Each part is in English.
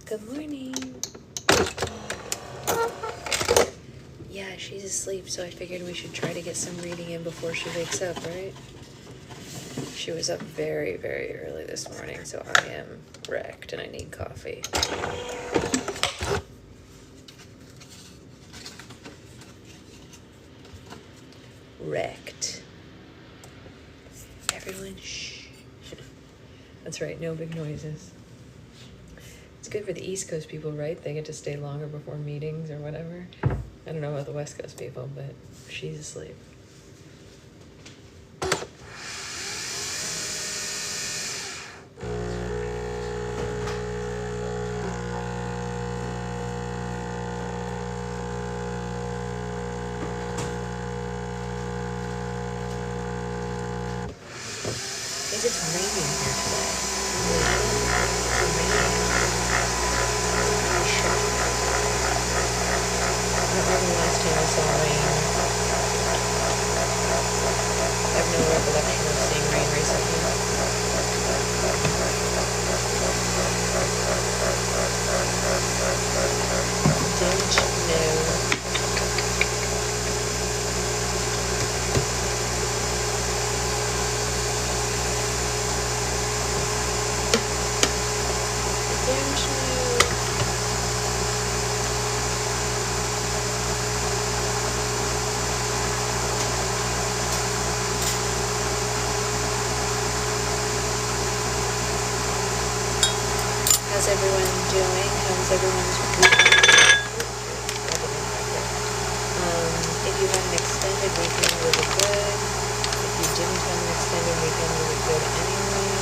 Good morning. Yeah, she's asleep, so I figured we should try to get some reading in before she wakes up, right? She was up very, very early this morning, so I am wrecked and I need coffee. Wrecked. Everyone, shh. That's right, no big noises. It's good for the East Coast people, right? They get to stay longer before meetings or whatever. I don't know about the West Coast people, but she's asleep. It's raining here today. It's raining. I'm shocked. I don't remember the last time I saw rain. I have no recollection of seeing rain recently. Don't know. How's everyone doing? How's everyone's weekend? If you had an extended weekend, was it good? If you didn't have an extended weekend, was it good anyway?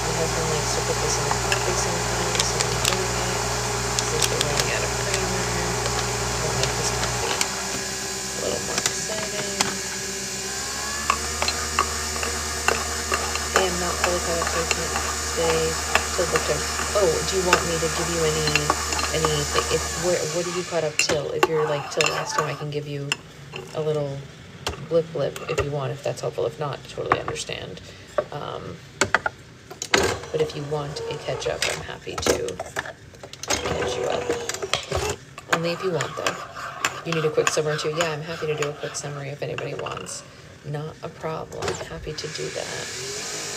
My husband likes to put this in the coffee sometimes, so I'm doing it. Since we're running out of creamer, I'll make this coffee a little more exciting. I am not fully caught up today. Till book time. Oh, do you want me to give you anything? What are you caught up till? If you're like till last time, I can give you a little blip if you want, if that's helpful. If not, totally understand. But if you want a catch up, I'm happy to catch you up. Only if you want, though. You need a quick summary too. Yeah, I'm happy to do a quick summary if anybody wants. Not a problem. Happy to do that.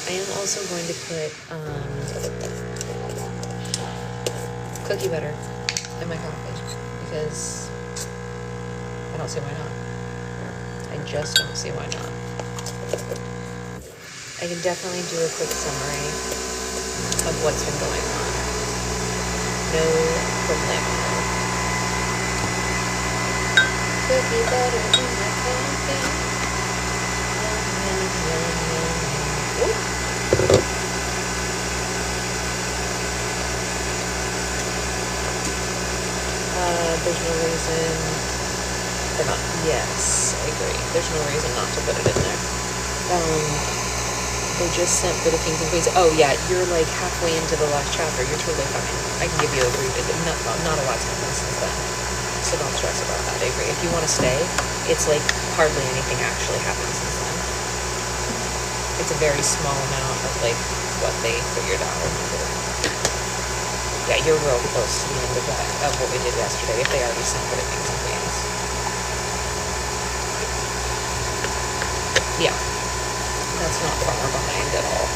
I am also going to put cookie butter in my coffee because I don't see why not. I just don't see why not. I can definitely do a quick summary of what's been going on. No problemo. Cookie butter in my coffee. Ooh. There's no reason for not. Yes, I agree. There's no reason not to put it in there. They just sent for the Kings and Queens. Oh yeah, you're like halfway into the last chapter. You're totally fine. I can give you a brief. Not a lot's happened since then, so don't stress about that. I agree. If you want to stay, it's like hardly anything actually happened since then. It's a very small amount of like what they figured out. Yeah, you're real close to the end of that, of what we did yesterday, if they already sent for the Kings and Queens. Yeah, that's not far behind at all.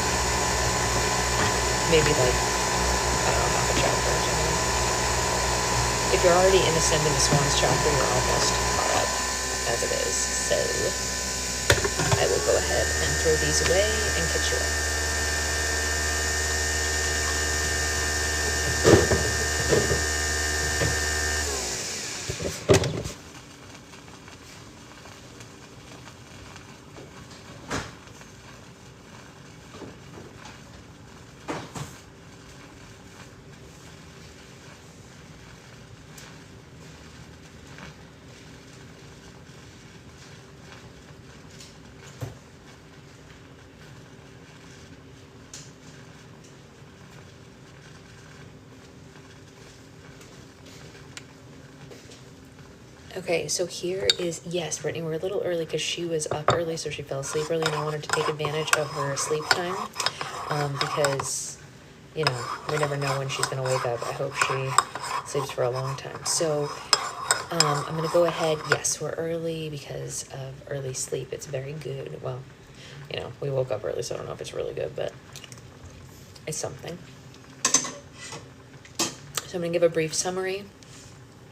Maybe like, I don't know, half a chapter or something. If you're already in Ascend in the Swans chapter, you're almost caught up as it is. So, I will go ahead and throw these away and catch you up. Okay, so here is, yes, Brittany, we're a little early because she was up early, so she fell asleep early, and I wanted to take advantage of her sleep time because you know, we never know when she's going to wake up. I hope she sleeps for a long time. So I'm going to go ahead. Yes, we're early because of early sleep. It's very good. Well, you know, we woke up early, so I don't know if it's really good, but it's something. So I'm going to give a brief summary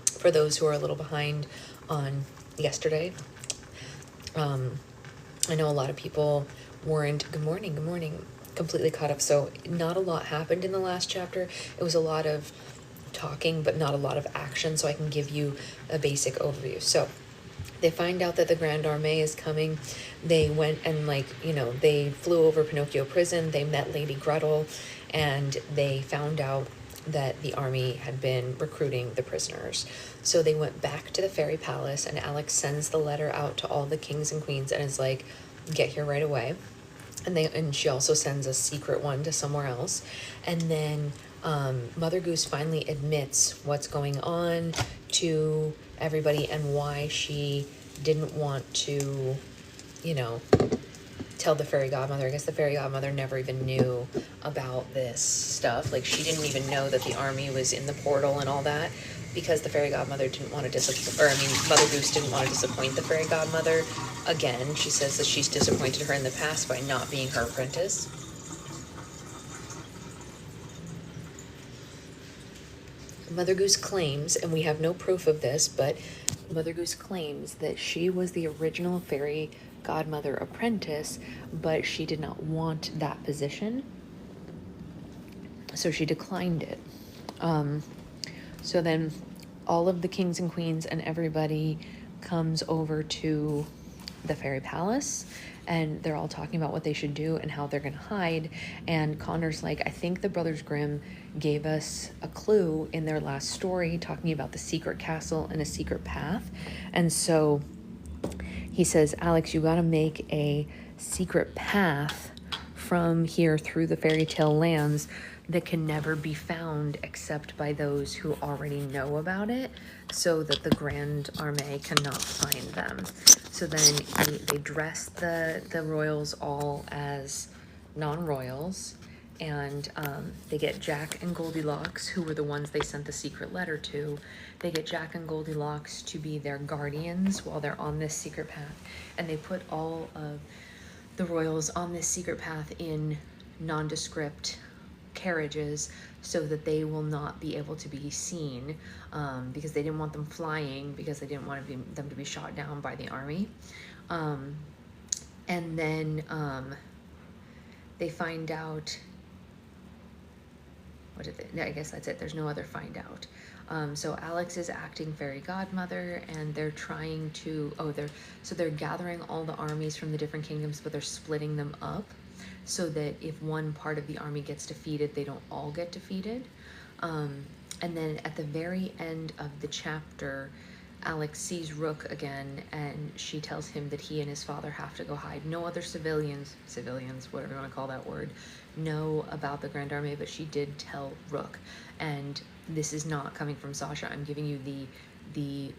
for those who are a little behind on yesterday. I know a lot of people weren't, good morning, completely caught up. So not a lot happened in the last chapter. It was a lot of talking, but not a lot of action. So I can give you a basic overview. So they find out that the Grand Armée is coming. They went and, like, you know, they flew over Pinocchio prison. They met Lady Gretel, and they found out that the army had been recruiting the prisoners. So they went back to the fairy palace, and Alex sends the letter out to all the kings and queens and is like, get here right away. And she also sends a secret one to somewhere else. And then Mother Goose finally admits what's going on to everybody and why she didn't want to, you know, tell the fairy godmother. I guess the fairy godmother never even knew about this stuff. Like, she didn't even know that the army was in the portal and all that, because the fairy godmother didn't want to Mother Goose didn't want to disappoint the fairy godmother. Again, she says that she's disappointed her in the past by not being her apprentice. Mother Goose claims, and we have no proof of this, but Mother Goose claims that she was the original fairy godmother apprentice, but she did not want that position, so she declined it. So then all of the kings and queens and everybody comes over to the fairy palace, and they're all talking about what they should do and how they're going to hide. And Connor's like, I think the Brothers Grimm gave us a clue in their last story, talking about the secret castle and a secret path. And so he says, Alex, you got to make a secret path from here through the fairy tale lands that can never be found except by those who already know about it, so that the Grand Armée cannot find them. So then they dress the royals all as non-royals, and they get Jack and Goldilocks, who were the ones they sent the secret letter to. They get Jack and Goldilocks to be their guardians while they're on this secret path, and they put all of the royals on this secret path in nondescript carriages so that they will not be able to be seen, because they didn't want them flying, because they didn't want them to be shot down by the army. And then they find out, I guess that's it. There's no other find out. So Alex is acting fairy godmother, and they're trying to, they're gathering all the armies from the different kingdoms, but they're splitting them up so that if one part of the army gets defeated, they don't all get defeated. And then at the very end of the chapter, Alex sees Rook again, and she tells him that he and his father have to go hide. No other civilians, whatever you want to call that word, know about the Grand Armée, but she did tell Rook. And this is not coming from Sasha. I'm giving you the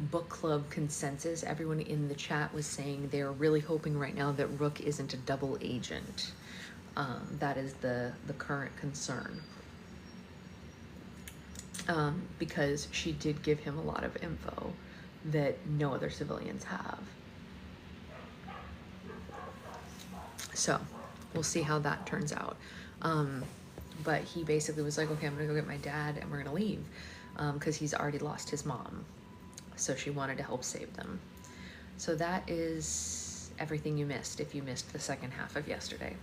book club consensus. Everyone in the chat was saying they're really hoping right now that Rook isn't a double agent. That is the current concern. Because she did give him a lot of info that no other civilians have. So we'll see how that turns out. But he basically was like, okay, I'm gonna go get my dad and we're gonna leave, because he's already lost his mom. So she wanted to help save them. So that is everything you missed if you missed the second half of yesterday.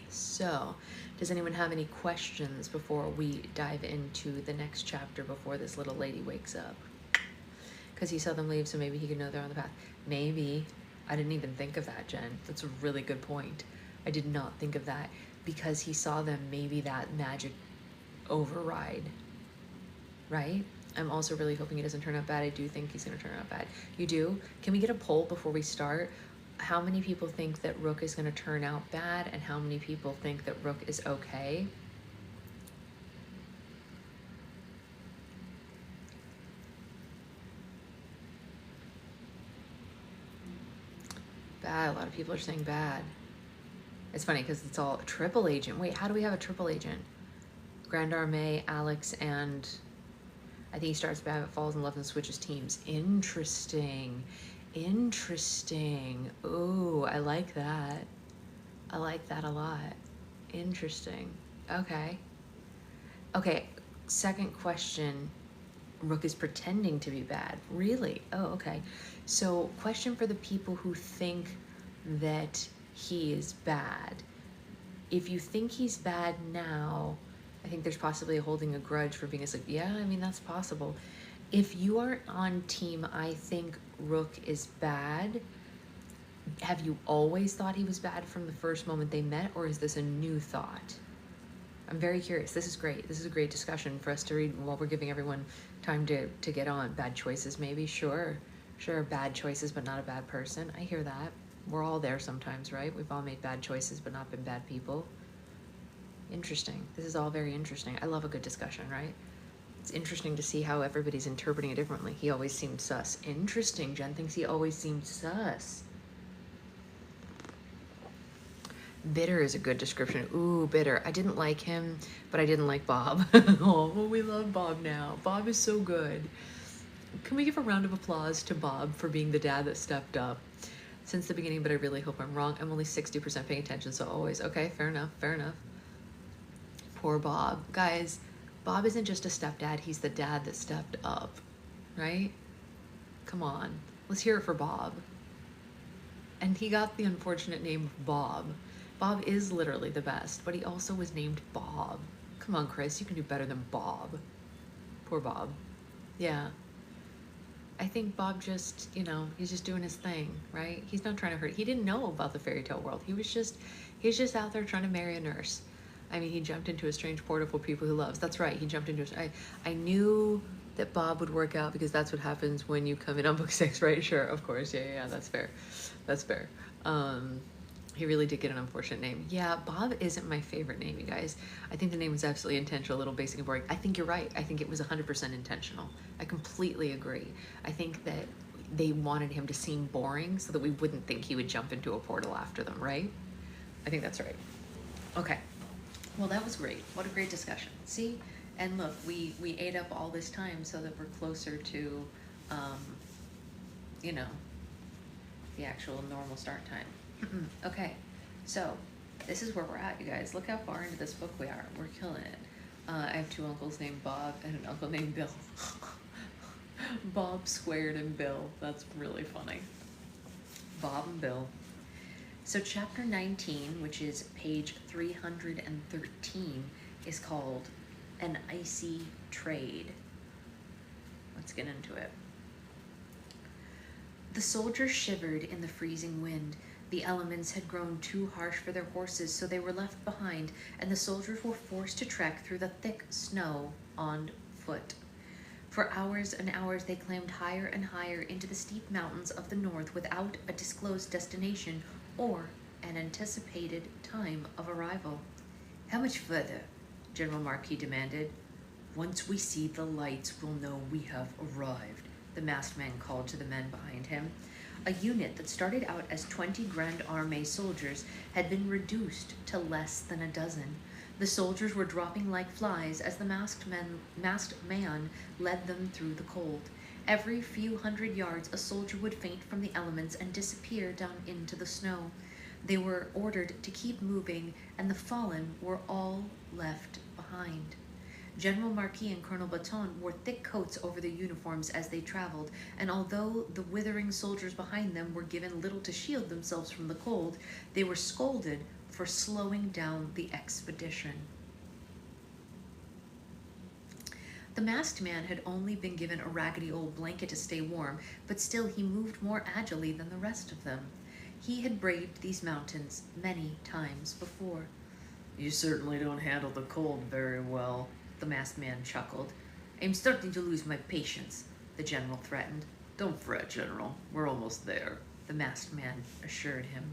So, does anyone have any questions before we dive into the next chapter, before this little lady wakes up? Because he saw them leave, so maybe he could know they're on the path. Maybe. I didn't even think of that, Jen. That's a really good point. I did not think of that. Because he saw them, maybe that magic override, right? I'm also really hoping he doesn't turn out bad. I do think he's going to turn out bad. You do? Can we get a poll before we start? How many people think that Rook is going to turn out bad, and how many people think that Rook is okay? Bad. A lot of people are saying bad. It's funny because it's all triple agent. Wait, how do we have a triple agent? Grand Armée, Alex, and I think he starts bad, falls in love, and switches teams. Interesting. Interesting. Ooh, I like that. I like that a lot. Interesting. Okay. Okay, second question. Rook is pretending to be bad. Really? Oh, okay. So, question for the people who think that he is bad. If you think he's bad now, I think there's possibly holding a grudge for being asleep. Yeah, I mean, that's possible. If you are on team, I think Rook is bad, have you always thought he was bad from the first moment they met, or is this a new thought? I'm very curious. This is great. This is a great discussion for us to read while we're giving everyone time to get on. Bad choices, maybe? Sure. Sure, bad choices, but not a bad person. I hear that. We're all there sometimes, right? We've all made bad choices, but not been bad people. Interesting. This is all very interesting. I love a good discussion, right? It's interesting to see how everybody's interpreting it differently. He always seemed sus. Interesting. Jen thinks he always seemed sus. Bitter is a good description. Ooh, bitter. I didn't like him, but I didn't like Bob. Oh, we love Bob now. Bob is so good. Can we give a round of applause to Bob for being the dad that stepped up since the beginning, but I really hope I'm wrong. I'm only 60% paying attention, so always. Okay, fair enough, fair enough. Poor Bob. Guys, Bob isn't just a stepdad, he's the dad that stepped up, right? Come on, let's hear it for Bob. And he got the unfortunate name of Bob. Bob is literally the best, but he also was named Bob. Come on, Chris, you can do better than Bob. Poor Bob. Yeah. I think Bob just, you know, he's just doing his thing, right? He's not trying to hurt. He didn't know about the fairy tale world. He's just out there trying to marry a nurse. I mean, he jumped into a strange portal for people he loves. That's right. He jumped into I knew that Bob would work out because that's what happens when you come in on book 6, right? Sure, of course. Yeah, that's fair. That's fair. He really did get an unfortunate name. Yeah, Bob isn't my favorite name, you guys. I think the name was absolutely intentional, a little basic and boring. I think you're right. I think it was 100% intentional. I completely agree. I think that they wanted him to seem boring so that we wouldn't think he would jump into a portal after them, right? I think that's right. Okay. Well, that was great. What a great discussion. See? And look, we ate up all this time so that we're closer to, you know, the actual normal start time. Okay, so this is where we're at, you guys. Look how far into this book we are. We're killing it. I have 2 uncles named Bob and an uncle named Bill. Bob squared and Bill. That's really funny. Bob and Bill. So chapter 19, which is page 313, is called An Icy Trade. Let's get into it. The soldiers shivered in the freezing wind. The elements had grown too harsh for their horses, so they were left behind, and the soldiers were forced to trek through the thick snow on foot. For hours and hours they climbed higher and higher into the steep mountains of the north without a disclosed destination or an anticipated time of arrival. How much further? General Marquis demanded. Once we see the lights, we'll know we have arrived, the masked man called to the men behind him. A unit that started out as 20 Grand Armée soldiers had been reduced to less than a dozen. The soldiers were dropping like flies as the masked man led them through the cold. Every few hundred yards, a soldier would faint from the elements and disappear down into the snow. They were ordered to keep moving, and the fallen were all left behind. General Marquis and Colonel Baton wore thick coats over their uniforms as they traveled, and although the withering soldiers behind them were given little to shield themselves from the cold, they were scolded for slowing down the expedition. The masked man had only been given a raggedy old blanket to stay warm, but still he moved more agilely than the rest of them. He had braved these mountains many times before. You certainly don't handle the cold very well, the masked man chuckled. I'm starting to lose my patience, the general threatened. Don't fret, General. We're almost there, the masked man assured him.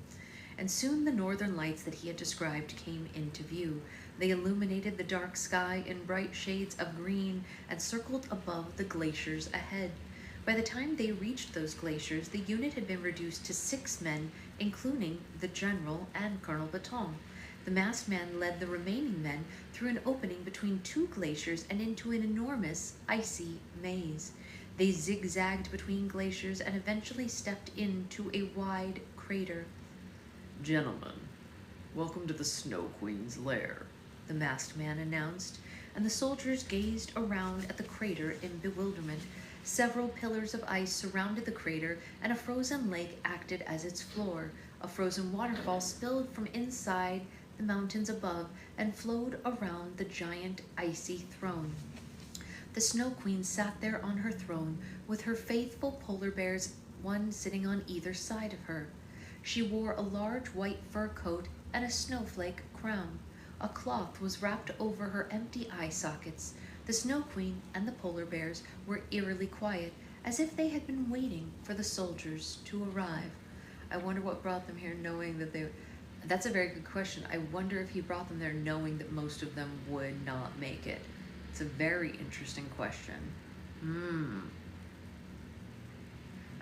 And soon the northern lights that he had described came into view. They illuminated the dark sky in bright shades of green and circled above the glaciers ahead. By the time they reached those glaciers, the unit had been reduced to 6 men, including the general and Colonel Baton. The masked man led the remaining men through an opening between 2 glaciers and into an enormous, icy maze. They zigzagged between glaciers and eventually stepped into a wide crater. Gentlemen, welcome to the Snow Queen's lair, The masked man announced, and the soldiers gazed around at the crater in bewilderment. Several pillars of ice surrounded the crater, and a frozen lake acted as its floor. A frozen waterfall spilled from inside the mountains above and flowed around the giant icy throne. The Snow Queen sat there on her throne with her faithful polar bears, one sitting on either side of her. She wore a large white fur coat and a snowflake crown. A cloth was wrapped over her empty eye sockets. The Snow Queen and the polar bears were eerily quiet, as if they had been waiting for the soldiers to arrive. I wonder what brought them here knowing that they... That's a very good question. I wonder if he brought them there knowing that most of them would not make it. It's a very interesting question.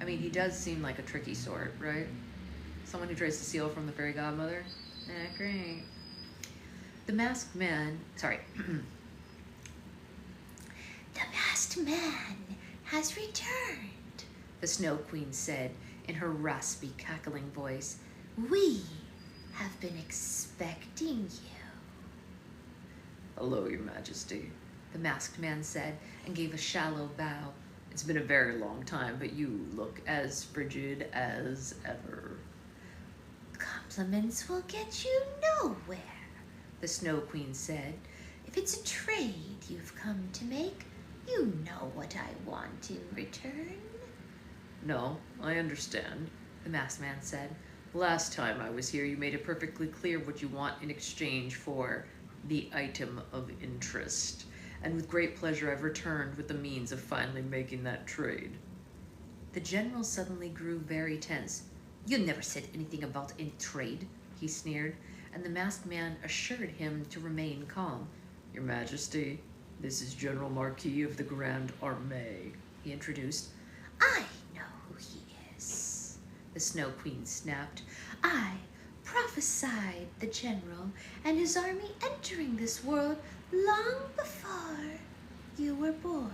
I mean, he does seem like a tricky sort, right? Someone who tries to steal from the fairy godmother? Great. The masked man... Sorry. The masked man has returned, the Snow Queen said in her raspy, cackling voice. We have been expecting you. Hello, Your Majesty, The masked man said and gave a shallow bow. It's been a very long time, but you look as frigid as ever. Compliments will get you nowhere, the Snow Queen said. If it's a trade you've come to make, you know what I want in return. No, I understand, the masked man said. Last time I was here, you made it perfectly clear what you want in exchange for the item of interest. And with great pleasure, I've returned with the means of finally making that trade. The general suddenly grew very tense. You never said anything about any trade, he sneered, and the masked man assured him to remain calm. Your Majesty, this is General Marquis of the Grand Armée, he introduced. I know who he is, the Snow Queen snapped. I prophesied the general and his army entering this world long before you were born.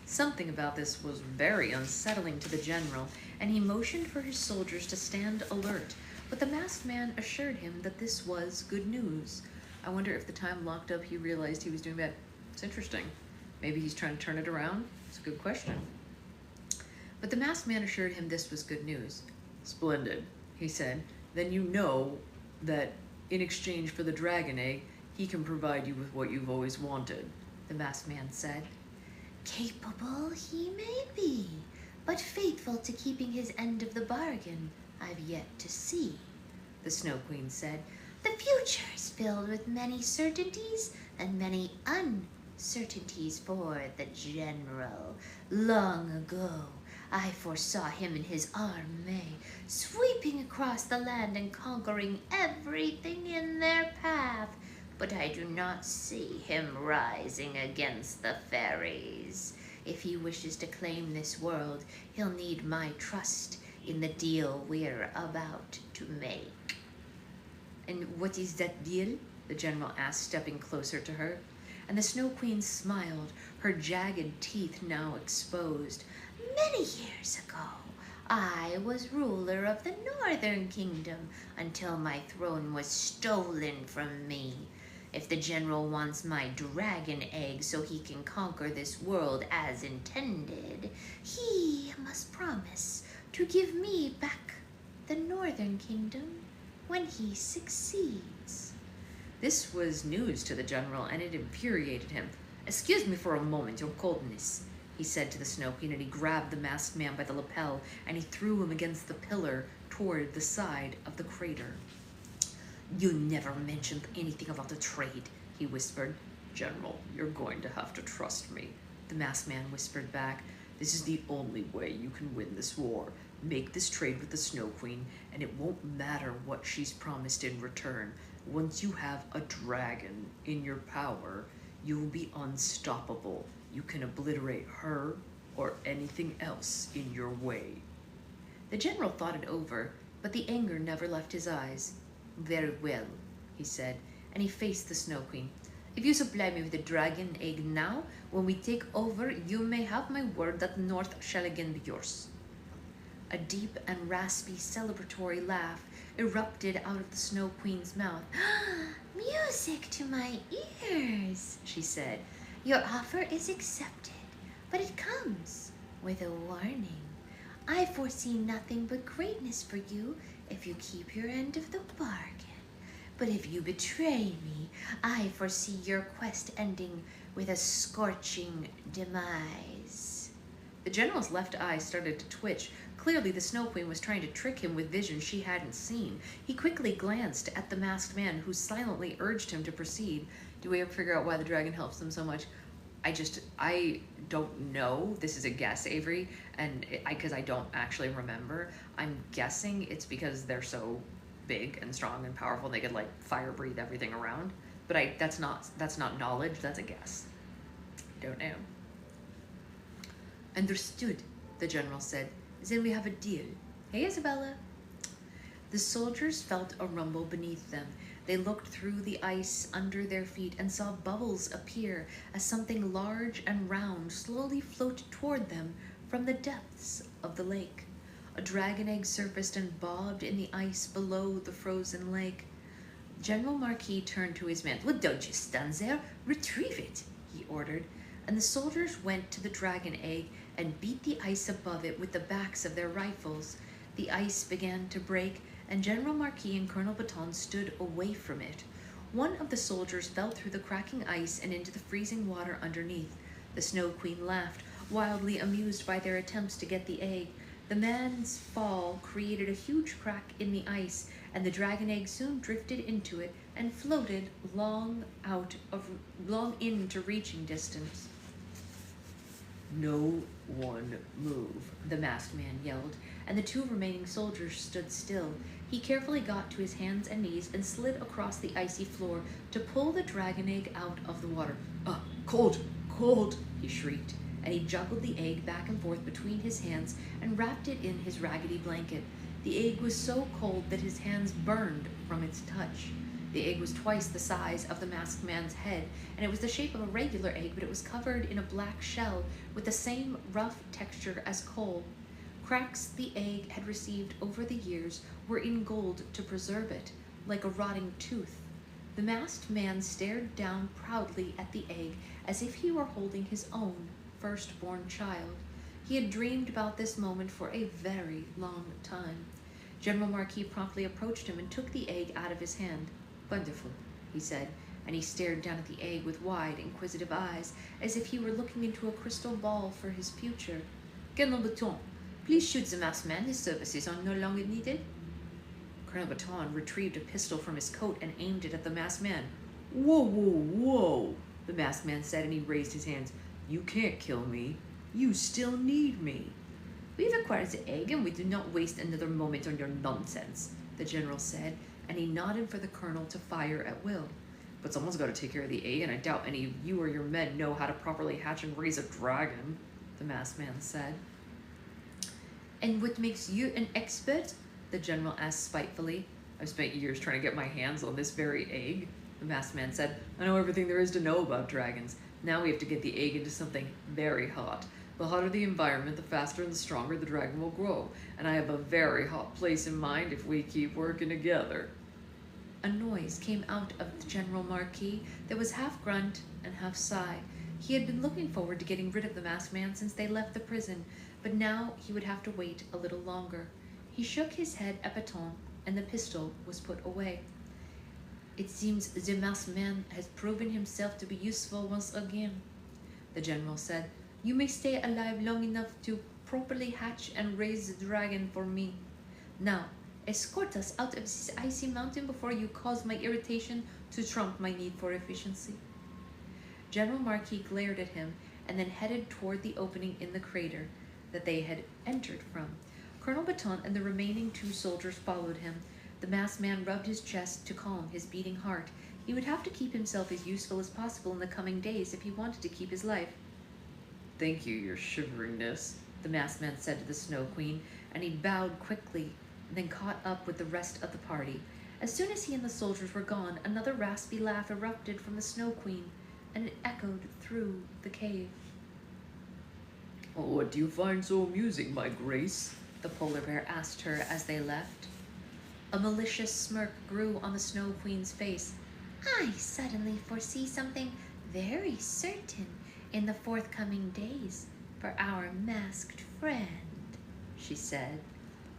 Something about this was very unsettling to the general, and he motioned for his soldiers to stand alert, but the masked man assured him that this was good news. I wonder if the time locked up he realized he was doing bad. It's interesting. Maybe he's trying to turn it around? It's a good question. But the masked man assured him this was good news. Splendid, he said. Then you know that in exchange for the dragon egg, he can provide you with what you've always wanted, the masked man said. Capable he may be, but faithful to keeping his end of the bargain, I've yet to see, the Snow Queen said. The future is filled with many certainties and many uncertainties for the general. Long ago, I foresaw him and his army sweeping across the land and conquering everything in their path, but I do not see him rising against the fairies. If he wishes to claim this world, he'll need my trust in the deal we're about to make. And what is that deal? The general asked, stepping closer to her. And the Snow Queen smiled, her jagged teeth now exposed. Many years ago, I was ruler of the Northern Kingdom until my throne was stolen from me. If the general wants my dragon egg so he can conquer this world as intended, he must promise to give me back the Northern Kingdom when he succeeds. This was news to the general, and it infuriated him. Excuse me for a moment, your coldness, he said to the Snow Queen, and he grabbed the masked man by the lapel, and he threw him against the pillar toward the side of the crater. You never mentioned anything about the trade, he whispered. General, you're going to have to trust me, the masked man whispered back. This is the only way you can win this war. Make this trade with the Snow Queen, and it won't matter what she's promised in return. Once you have a dragon in your power, you will be unstoppable. You can obliterate her or anything else in your way. The general thought it over, but the anger never left his eyes. Very well, he said, and he faced the Snow Queen. If you supply me with a dragon egg now, when we take over, you may have my word that the North shall again be yours. A deep and raspy celebratory laugh erupted out of the Snow Queen's mouth. Music to my ears, she said. Your offer is accepted, but it comes with a warning. I foresee nothing but greatness for you if you keep your end of the bargain. But if you betray me, I foresee your quest ending with a scorching demise. The general's left eye started to twitch. Clearly, the Snow Queen was trying to trick him with vision she hadn't seen. He quickly glanced at the masked man, who silently urged him to proceed. Do we ever figure out why the dragon helps them so much? I don't know. This is a guess, Avery, and because I don't actually remember. I'm guessing it's because they're so big and strong and powerful, and they could like fire breathe everything around. But that's not knowledge. That's a guess. Don't know. Understood, the general said. Then we have a deal. Hey, Isabella. The soldiers felt a rumble beneath them. They looked through the ice under their feet and saw bubbles appear as something large and round slowly floated toward them from the depths of the lake. A dragon egg surfaced and bobbed in the ice below the frozen lake. General Marquis turned to his men. Well, don't you stand there. Retrieve it, he ordered, and the soldiers went to the dragon egg and beat the ice above it with the backs of their rifles. The ice began to break, and General Marquis and Colonel Baton stood away from it. One of the soldiers fell through the cracking ice and into the freezing water underneath. The Snow Queen laughed, wildly amused by their attempts to get the egg. The man's fall created a huge crack in the ice, and the dragon egg soon drifted into it and floated long into reaching distance. No one move, The masked man yelled, and the two remaining soldiers stood still. He carefully got to his hands and knees and slid across the icy floor to pull the dragon egg out of the water. Cold, cold, He shrieked, and he juggled the egg back and forth between his hands and wrapped it in his raggedy blanket. The egg was so cold that his hands burned from its touch. The egg was twice the size of the masked man's head, and it was the shape of a regular egg, but it was covered in a black shell with the same rough texture as coal. Cracks the egg had received over the years were in gold to preserve it, like a rotting tooth. The masked man stared down proudly at the egg as if he were holding his own firstborn child. He had dreamed about this moment for a very long time. General Marquis promptly approached him and took the egg out of his hand. Wonderful, he said, and he stared down at the egg with wide, inquisitive eyes, as if he were looking into a crystal ball for his future. Colonel Baton, please shoot the masked man. His services are no longer needed. Colonel Baton retrieved a pistol from his coat and aimed it at the masked man. Whoa, whoa, whoa, the masked man said, and he raised his hands. You can't kill me. You still need me. We've acquired the egg, and we do not waste another moment on your nonsense, the general said, and he nodded for the colonel to fire at will. But someone's got to take care of the egg, and I doubt any of you or your men know how to properly hatch and raise a dragon, the masked man said. And what makes you an expert? The general asked spitefully. I've spent years trying to get my hands on this very egg, the masked man said. I know everything there is to know about dragons. Now we have to get the egg into something very hot. The hotter the environment, the faster and the stronger the dragon will grow. And I have a very hot place in mind if we keep working together. A noise came out of the General Marquis that was half grunt and half sigh. He had been looking forward to getting rid of the masked man since they left the prison, but now he would have to wait a little longer. He shook his head at Baton, and the pistol was put away. It seems the masked man has proven himself to be useful once again, the general said. You may stay alive long enough to properly hatch and raise the dragon for me. Now, escort us out of this icy mountain before you cause my irritation to trump my need for efficiency. General Marquis glared at him and then headed toward the opening in the crater that they had entered from. Colonel Baton and the remaining two soldiers followed him. The masked man rubbed his chest to calm his beating heart. He would have to keep himself as useful as possible in the coming days if he wanted to keep his life. Thank you, your shiveringness. The masked man said to the Snow Queen, and he bowed quickly, then caught up with the rest of the party. As soon as he and the soldiers were gone, another raspy laugh erupted from the Snow Queen, and it echoed through the cave. Oh, what do you find so amusing, my grace? The polar bear asked her as they left. A malicious smirk grew on the Snow Queen's face. I suddenly foresee something very certain in the forthcoming days for our masked friend, she said.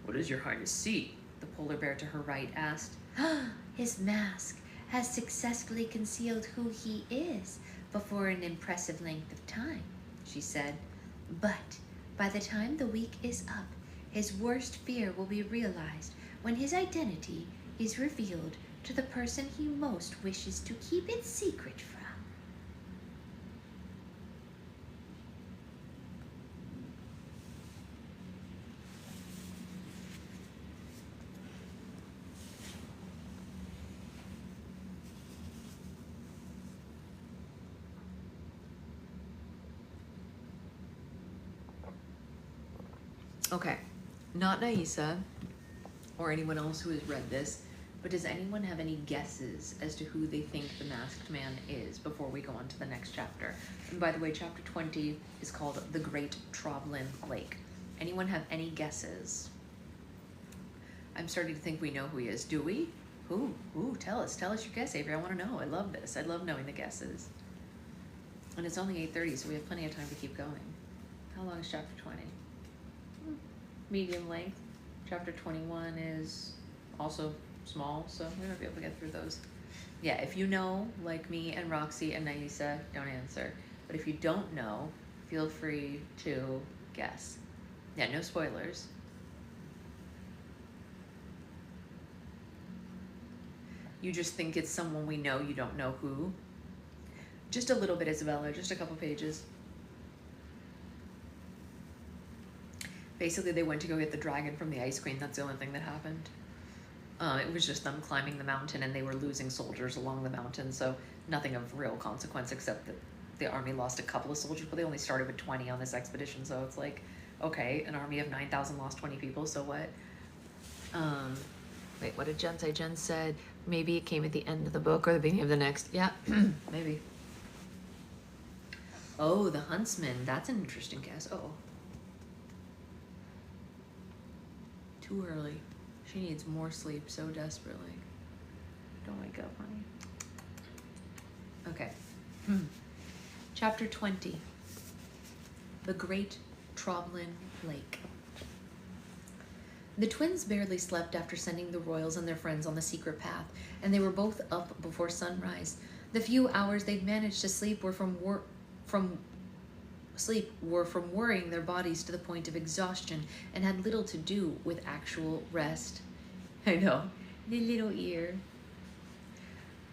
What does your highness see? The polar bear to her right asked. His mask has successfully concealed who he is for an impressive length of time, she said. But by the time the week is up, his worst fear will be realized when his identity is revealed to the person he most wishes to keep it secret from. Okay, not Naisa or anyone else who has read this, but does anyone have any guesses as to who they think the masked man is before we go on to the next chapter? And by the way, chapter 20 is called The Great Troblin Lake. Anyone have any guesses? I'm starting to think we know who he is. Do we? Who? Ooh, tell us your guess, Avery. I want to know. I love this. I love knowing the guesses. And it's only 8:30, so we have plenty of time to keep going. How long is chapter 20? Medium length. Chapter 21 is also small, so we might be able to get through those. Yeah, if you know, like me and Roxy and Naisa, don't answer. But if you don't know, feel free to guess. Yeah, no spoilers. You just think it's someone we know, you don't know who. Just a little bit, Isabella, just a couple pages. Basically, they went to go get the dragon from the Ice Queen. That's the only thing that happened. It was just them climbing the mountain, and they were losing soldiers along the mountain, so nothing of real consequence except that the army lost a couple of soldiers, but they only started with 20 on this expedition, so it's like, okay, an army of 9,000 lost 20 people, so what? Wait, what did Jen say? Jen said maybe it came at the end of the book or the beginning of the next. Yeah, maybe. Oh, the huntsman. That's an interesting guess. Uh-oh. Too early. She needs more sleep so desperately. Don't wake up, honey. Okay. Chapter 20. The Great Troblin Lake. The twins barely slept after sending the royals and their friends on the secret path, and they were both up before sunrise. The few hours they'd managed to sleep were from worrying their bodies to the point of exhaustion and had little to do with actual rest. I know, the little ear.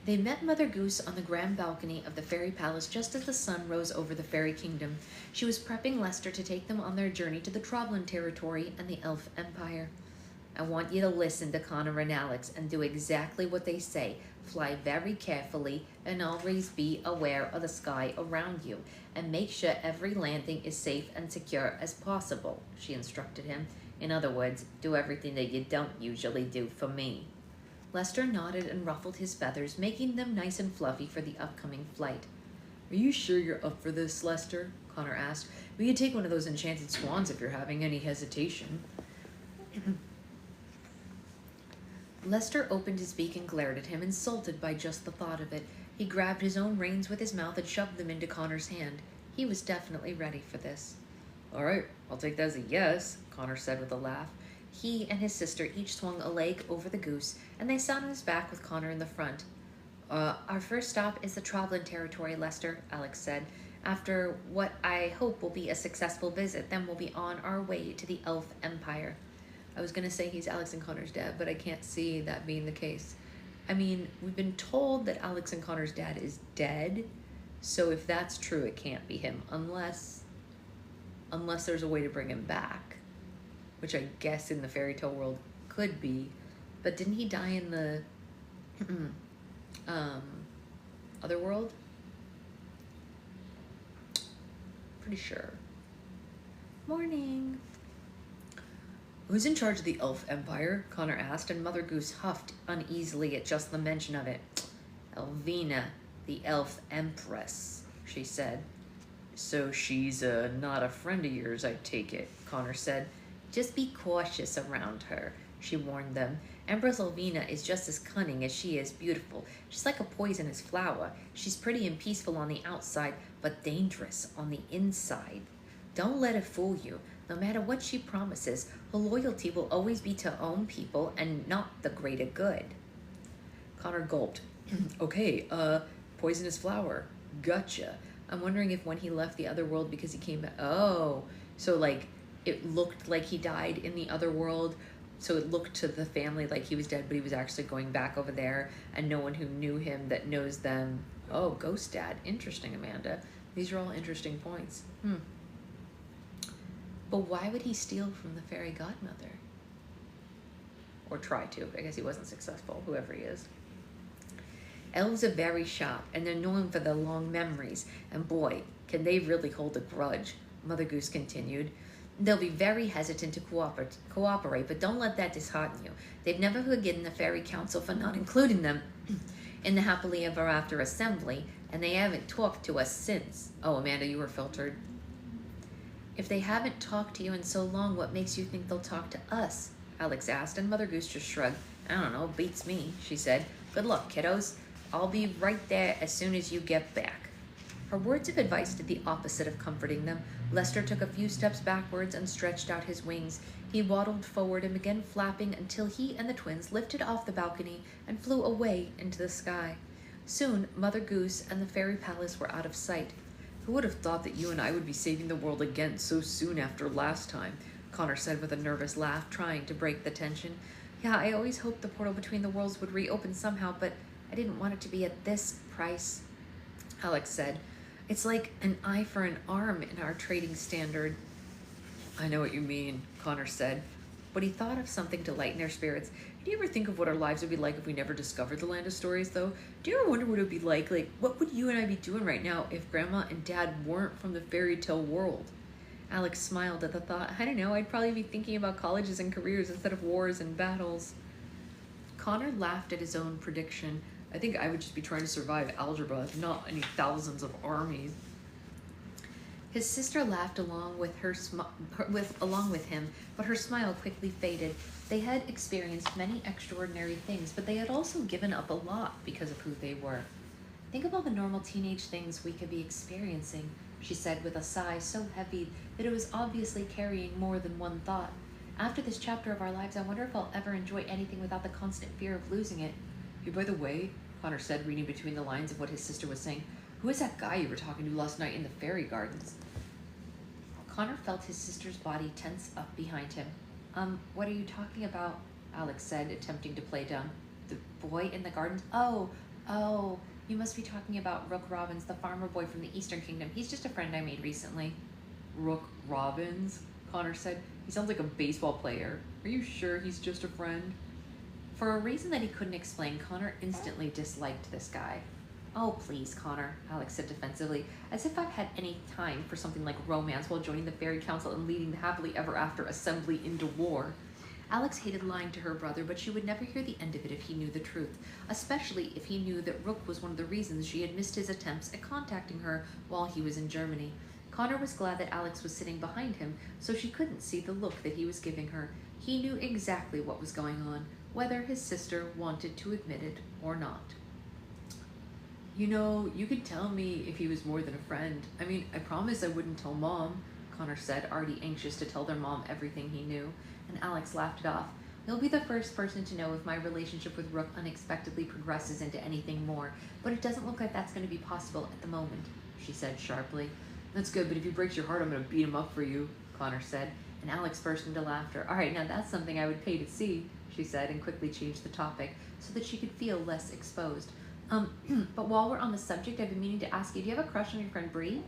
They met Mother Goose on the grand balcony of the fairy palace just as the sun rose over the fairy kingdom. She was prepping Lester to take them on their journey to the Troblin territory and the Elf Empire. I want you to listen to Connor and Alex and do exactly what they say. Fly very carefully and always be aware of the sky around you, and make sure every landing is safe and secure as possible, she instructed him. In other words, do everything that you don't usually do for me. Lester nodded and ruffled his feathers, making them nice and fluffy for the upcoming flight. Are you sure you're up for this, Lester? Connor asked. We could take one of those enchanted swans if you're having any hesitation. Lester opened his beak and glared at him, insulted by just the thought of it. He grabbed his own reins with his mouth and shoved them into Connor's hand. He was definitely ready for this. All right, I'll take that as a yes, Connor said with a laugh. He and his sister each swung a leg over the goose, and they sat on his back with Connor in the front. Our first stop is the Troblin territory, Lester, Alex said. After what I hope will be a successful visit, then we'll be on our way to the Elf Empire. I was going to say he's Alex and Connor's dad, but I can't see that being the case. I mean, we've been told that Alex and Connor's dad is dead, so if that's true, it can't be him, unless there's a way to bring him back, which I guess in the fairy tale world could be. But didn't he die in the other world? Pretty sure. Morning. Who's in charge of the elf empire? Connor asked, and Mother Goose huffed uneasily at just the mention of it. Elvina, the elf empress, she said. So she's not a friend of yours, I take it, Connor said. Just be cautious around her, she warned them. Empress Elvina is just as cunning as she is beautiful. She's like a poisonous flower. She's pretty and peaceful on the outside, but dangerous on the inside. Don't let it fool you. No matter what she promises, her loyalty will always be to her own people and not the greater good. Connor gulped. Okay, poisonous flower. Gotcha. I'm wondering if when he left the other world because he came back... Oh, so like it looked like he died in the other world, so it looked to the family like he was dead, but he was actually going back over there, and no one who knew him that knows them... Oh, ghost dad. Interesting, Amanda. These are all interesting points. But why would he steal from the fairy godmother? Or try to. I guess he wasn't successful, whoever he is. Elves are very sharp, and they're known for their long memories. And boy, can they really hold a grudge, Mother Goose continued. They'll be very hesitant to cooperate, but don't let that dishearten you. They've never forgiven the Fairy Council for not including them in the Happily Ever After assembly, and they haven't talked to us since. Oh, Amanda, you were filtered. If they haven't talked to you in so long, what makes you think they'll talk to us? Alex asked, and Mother Goose just shrugged. I don't know, beats me, she said. Good luck, kiddos. I'll be right there as soon as you get back. Her words of advice did the opposite of comforting them. Lester took a few steps backwards and stretched out his wings. He waddled forward and began flapping until he and the twins lifted off the balcony and flew away into the sky. Soon, Mother Goose and the fairy palace were out of sight. Who would have thought that you and I would be saving the world again so soon after last time? Connor said with a nervous laugh, trying to break the tension. Yeah, I always hoped the portal between the worlds would reopen somehow, but I didn't want it to be at this price, Alex said. It's like an eye for an arm in our trading standard. I know what you mean, Connor said, but he thought of something to lighten their spirits. Do you ever think of what our lives would be like if we never discovered the land of stories, though? Do you ever wonder what it would be like what would you and I be doing right now if Grandma and Dad weren't from the fairy tale world? Alex smiled at the thought. I don't know, I'd probably be thinking about colleges and careers instead of wars and battles. Connor laughed at his own prediction. I think I would just be trying to survive algebra, not any thousands of armies. His sister laughed along with him, but her smile quickly faded. They had experienced many extraordinary things, but they had also given up a lot because of who they were. Think of all the normal teenage things we could be experiencing, she said with a sigh so heavy that it was obviously carrying more than one thought. After this chapter of our lives, I wonder if I'll ever enjoy anything without the constant fear of losing it. Hey, by the way, Connor said, reading between the lines of what his sister was saying, who is that guy you were talking to last night in the fairy gardens? Connor felt his sister's body tense up behind him. What are you talking about? Alex said, attempting to play dumb. The boy in the gardens? Oh, you must be talking about Rook Robbins, the farmer boy from the Eastern Kingdom. He's just a friend I made recently. Rook Robbins? Connor said. He sounds like a baseball player. Are you sure he's just a friend? For a reason that he couldn't explain, Connor instantly disliked this guy. Oh, please, Connor, Alex said defensively, as if I've had any time for something like romance while joining the Fairy Council and leading the Happily Ever After assembly into war. Alex hated lying to her brother, but she would never hear the end of it if he knew the truth, especially if he knew that Rook was one of the reasons she had missed his attempts at contacting her while he was in Germany. Connor was glad that Alex was sitting behind him, so she couldn't see the look that he was giving her. He knew exactly what was going on, whether his sister wanted to admit it or not. You know, you could tell me if he was more than a friend. I mean, I promise I wouldn't tell Mom, Connor said, already anxious to tell their mom everything he knew, and Alex laughed it off. You'll be the first person to know if my relationship with Rook unexpectedly progresses into anything more, but it doesn't look like that's going to be possible at the moment, she said sharply. That's good, but if he breaks your heart, I'm going to beat him up for you, Connor said, and Alex burst into laughter. All right, now that's something I would pay to see, she said, and quickly changed the topic so that she could feel less exposed. But while we're on the subject, I've been meaning to ask you, do you have a crush on your friend Bree?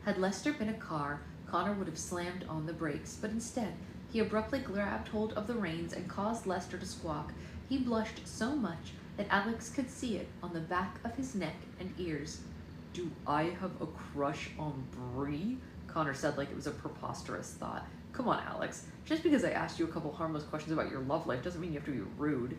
Had Lester been a car, Connor would have slammed on the brakes, but instead, he abruptly grabbed hold of the reins and caused Lester to squawk. He blushed so much that Alex could see it on the back of his neck and ears. Do I have a crush on Bree? Connor said like it was a preposterous thought. Come on, Alex. Just because I asked you a couple harmless questions about your love life doesn't mean you have to be rude.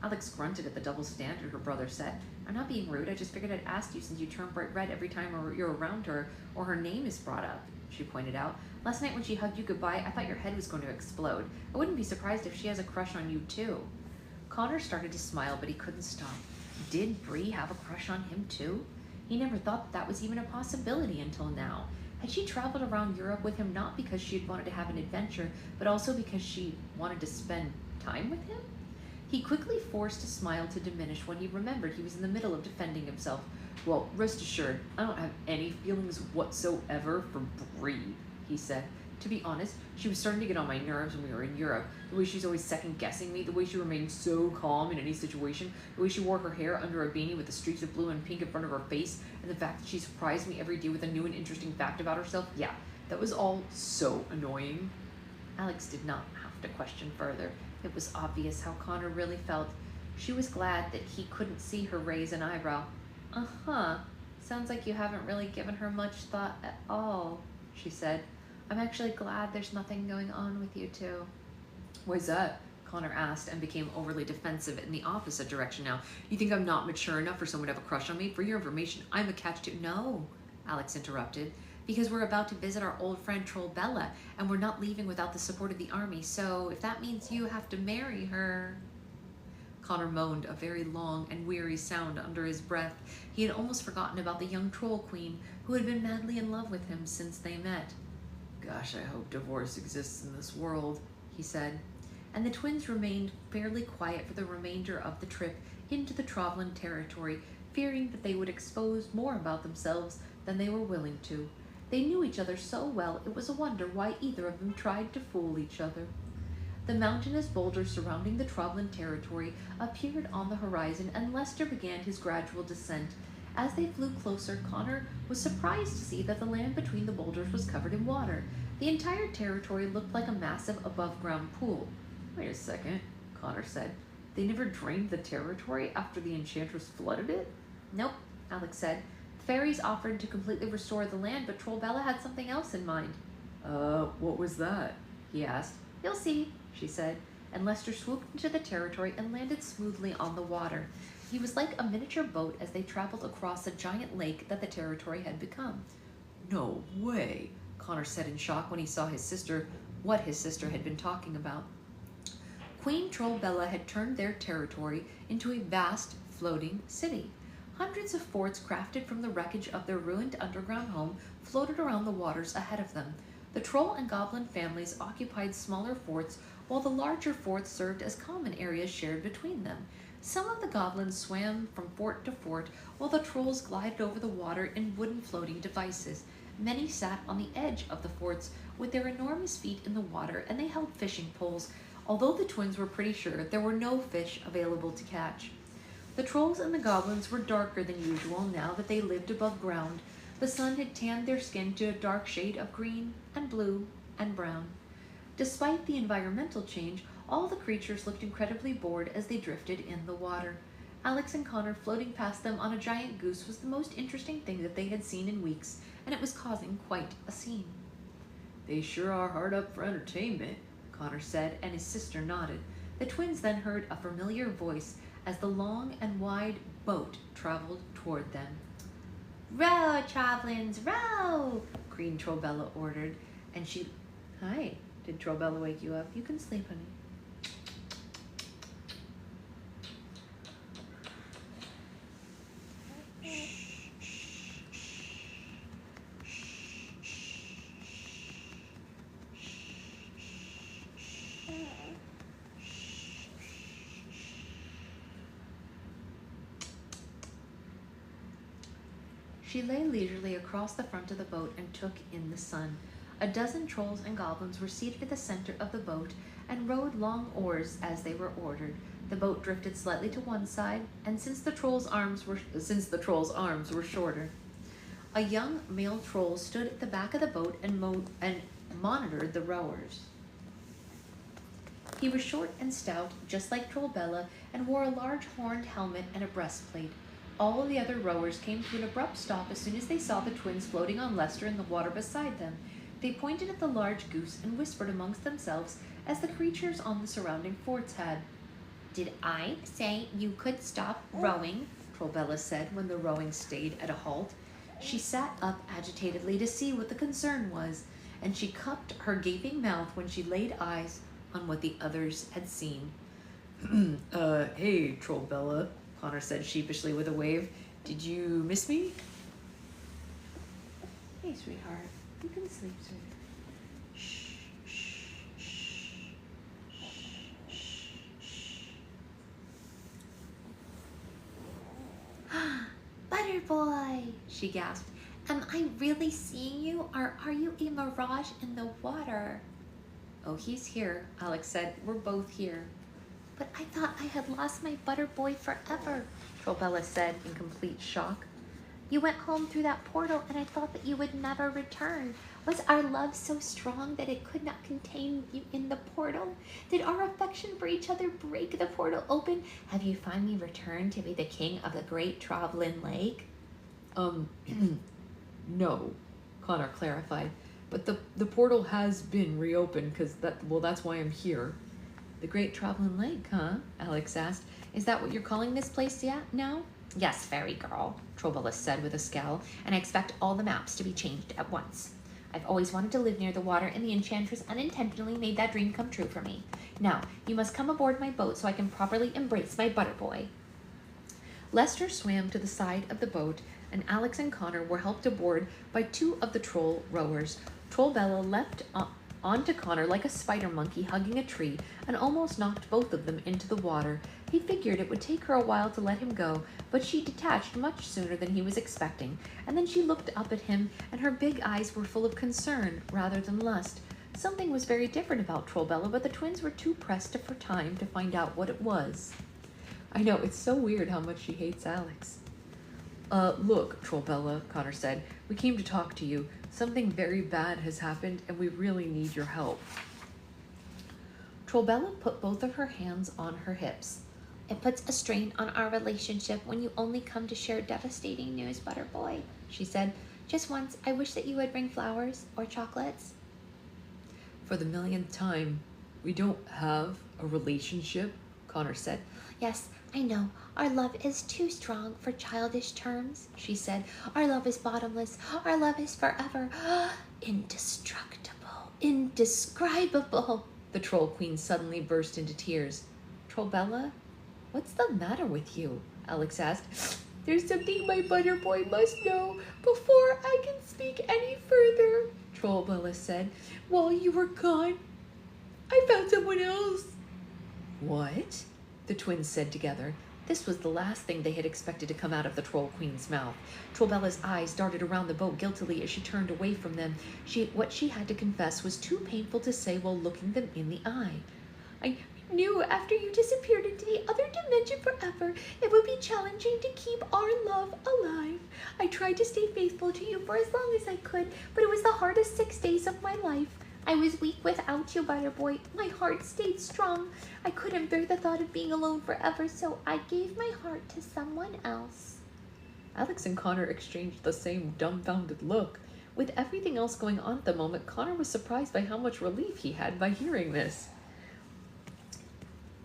Alex grunted at the double standard her brother set. I'm not being rude, I just figured I'd ask you since you turn bright red every time you're around her or her name is brought up, she pointed out. Last night when she hugged you goodbye, I thought your head was going to explode. I wouldn't be surprised if she has a crush on you too. Connor started to smile, but he couldn't stop. Did Bree have a crush on him too? He never thought that was even a possibility until now. Had she traveled around Europe with him not because she had wanted to have an adventure, but also because she wanted to spend time with him? He quickly forced a smile to diminish when he remembered he was in the middle of defending himself. Well, rest assured, I don't have any feelings whatsoever for Bree, he said. To be honest, she was starting to get on my nerves when we were in Europe. The way she's always second-guessing me, the way she remained so calm in any situation, the way she wore her hair under a beanie with the streaks of blue and pink in front of her face, and the fact that she surprised me every day with a new and interesting fact about herself. Yeah, that was all so annoying. Alex did not have to question further. It was obvious how Connor really felt. She was glad that he couldn't see her raise an eyebrow. Uh-huh. Sounds like you haven't really given her much thought at all, she said. I'm actually glad there's nothing going on with you two. Why's that? Connor asked and became overly defensive in the opposite direction now. You think I'm not mature enough for someone to have a crush on me? For your information, I'm attached to... No, Alex interrupted. Because we're about to visit our old friend Troll Bella, and we're not leaving without the support of the army, so if that means you have to marry her... Connor moaned a very long and weary sound under his breath. He had almost forgotten about the young troll queen who had been madly in love with him since they met. Gosh, I hope divorce exists in this world, he said. And the twins remained fairly quiet for the remainder of the trip into the Trovlin territory, fearing that they would expose more about themselves than they were willing to. They knew each other so well it was a wonder why either of them tried to fool each other. The mountainous boulders surrounding the Trovlin territory appeared on the horizon, and Lester began his gradual descent. As they flew closer, Connor was surprised to see that the land between the boulders was covered in water. The entire territory looked like a massive above-ground pool. Wait a second, Connor said. They never drained the territory after the Enchantress flooded it? Nope, Alex said. The fairies offered to completely restore the land, but Troll Bella had something else in mind. What was that? He asked. You'll see, she said, and Lester swooped into the territory and landed smoothly on the water. He was like a miniature boat as they traveled across a giant lake that the territory had become. No way, Connor said in shock when he saw what his sister had been talking about. Queen Troll Bella had turned their territory into a vast, floating city. Hundreds of forts crafted from the wreckage of their ruined underground home floated around the waters ahead of them. The troll and goblin families occupied smaller forts, while the larger forts served as common areas shared between them. Some of the goblins swam from fort to fort, while the trolls glided over the water in wooden floating devices. Many sat on the edge of the forts with their enormous feet in the water, and they held fishing poles, although the twins were pretty sure there were no fish available to catch. The trolls and the goblins were darker than usual now that they lived above ground. The sun had tanned their skin to a dark shade of green and blue and brown. Despite the environmental change, all the creatures looked incredibly bored as they drifted in the water. Alex and Connor floating past them on a giant goose was the most interesting thing that they had seen in weeks, and it was causing quite a scene. They sure are hard up for entertainment, Connor said, and his sister nodded. The twins then heard a familiar voice as the long and wide boat traveled toward them. Row, Trovlins, row! Queen Trollbella ordered, and she... Hi, did Trollbella wake you up? You can sleep, honey. She lay leisurely across the front of the boat and took in the sun. A dozen trolls and goblins were seated at the center of the boat and rowed long oars as they were ordered. The boat drifted slightly to one side, and since the troll's arms were shorter, a young male troll stood at the back of the boat and monitored the rowers. He was short and stout, just like Trollbella, and wore a large horned helmet and a breastplate. All the other rowers came to an abrupt stop as soon as they saw the twins floating on Lester in the water beside them. They pointed at the large goose and whispered amongst themselves as the creatures on the surrounding forts had. Did I say you could stop rowing? Trollbella said when the rowing stayed at a halt. She sat up agitatedly to see what the concern was, and she cupped her gaping mouth when she laid eyes on what the others had seen. Hey, Trollbella, Connor said sheepishly with a wave. Did you miss me? Hey, sweetheart. You can sleep, sweetheart. Butterboy, she gasped. Am I really seeing you, or are you a mirage in the water? Oh, he's here, Alex said. We're both here. But I thought I had lost my Butterboy forever, Trollbella said in complete shock. You went home through that portal, and I thought that you would never return. Was our love so strong that it could not contain you in the portal? Did our affection for each other break the portal open? Have you finally returned to be the king of the great Travelin Lake? No, Connor clarified. But the portal has been reopened because that's why I'm here. The Great Travelin Lake, huh? Alex asked. Is that what you're calling this place now? Yes, fairy girl, Trollbella said with a scowl, and I expect all the maps to be changed at once. I've always wanted to live near the water, and the enchantress unintentionally made that dream come true for me. Now, you must come aboard my boat so I can properly embrace my Butterboy. Lester swam to the side of the boat, and Alex and Connor were helped aboard by two of the troll rowers. Trollbella leapt onto Connor like a spider monkey hugging a tree and almost knocked both of them into the water. He figured it would take her a while to let him go, but she detached much sooner than he was expecting, and then she looked up at him, and her big eyes were full of concern rather than lust. Something was very different about Trollbella, but the twins were too pressed for time to find out what it was. I know, it's so weird how much she hates Alex. Look, Trollbella, Connor said, we came to talk to you. Something very bad has happened, and we really need your help. Trollbella put both of her hands on her hips. It puts a strain on our relationship when you only come to share devastating news, Butterboy, she said. Just once, I wish that you would bring flowers or chocolates. For the millionth time, we don't have a relationship, Connor said. Yes, I know. Our love is too strong for childish terms, she said. Our love is bottomless. Our love is forever. Indestructible. Indescribable. The Troll Queen suddenly burst into tears. Trollbella, what's the matter with you? Alex asked. There's something my Butterboy must know before I can speak any further, Trollbella said. While you were gone, I found someone else. What? The twins said together. This was the last thing they had expected to come out of the Troll Queen's mouth. Trollbella's eyes darted around the boat guiltily as she turned away from them. What she had to confess was too painful to say while looking them in the eye. I knew after you disappeared into the other dimension forever, it would be challenging to keep our love alive. I tried to stay faithful to you for as long as I could, but it was the hardest 6 days of my life. I was weak without you, Butterboy. My heart stayed strong. I couldn't bear the thought of being alone forever, so I gave my heart to someone else. Alex and Connor exchanged the same dumbfounded look. With everything else going on at the moment, Connor was surprised by how much relief he had by hearing this.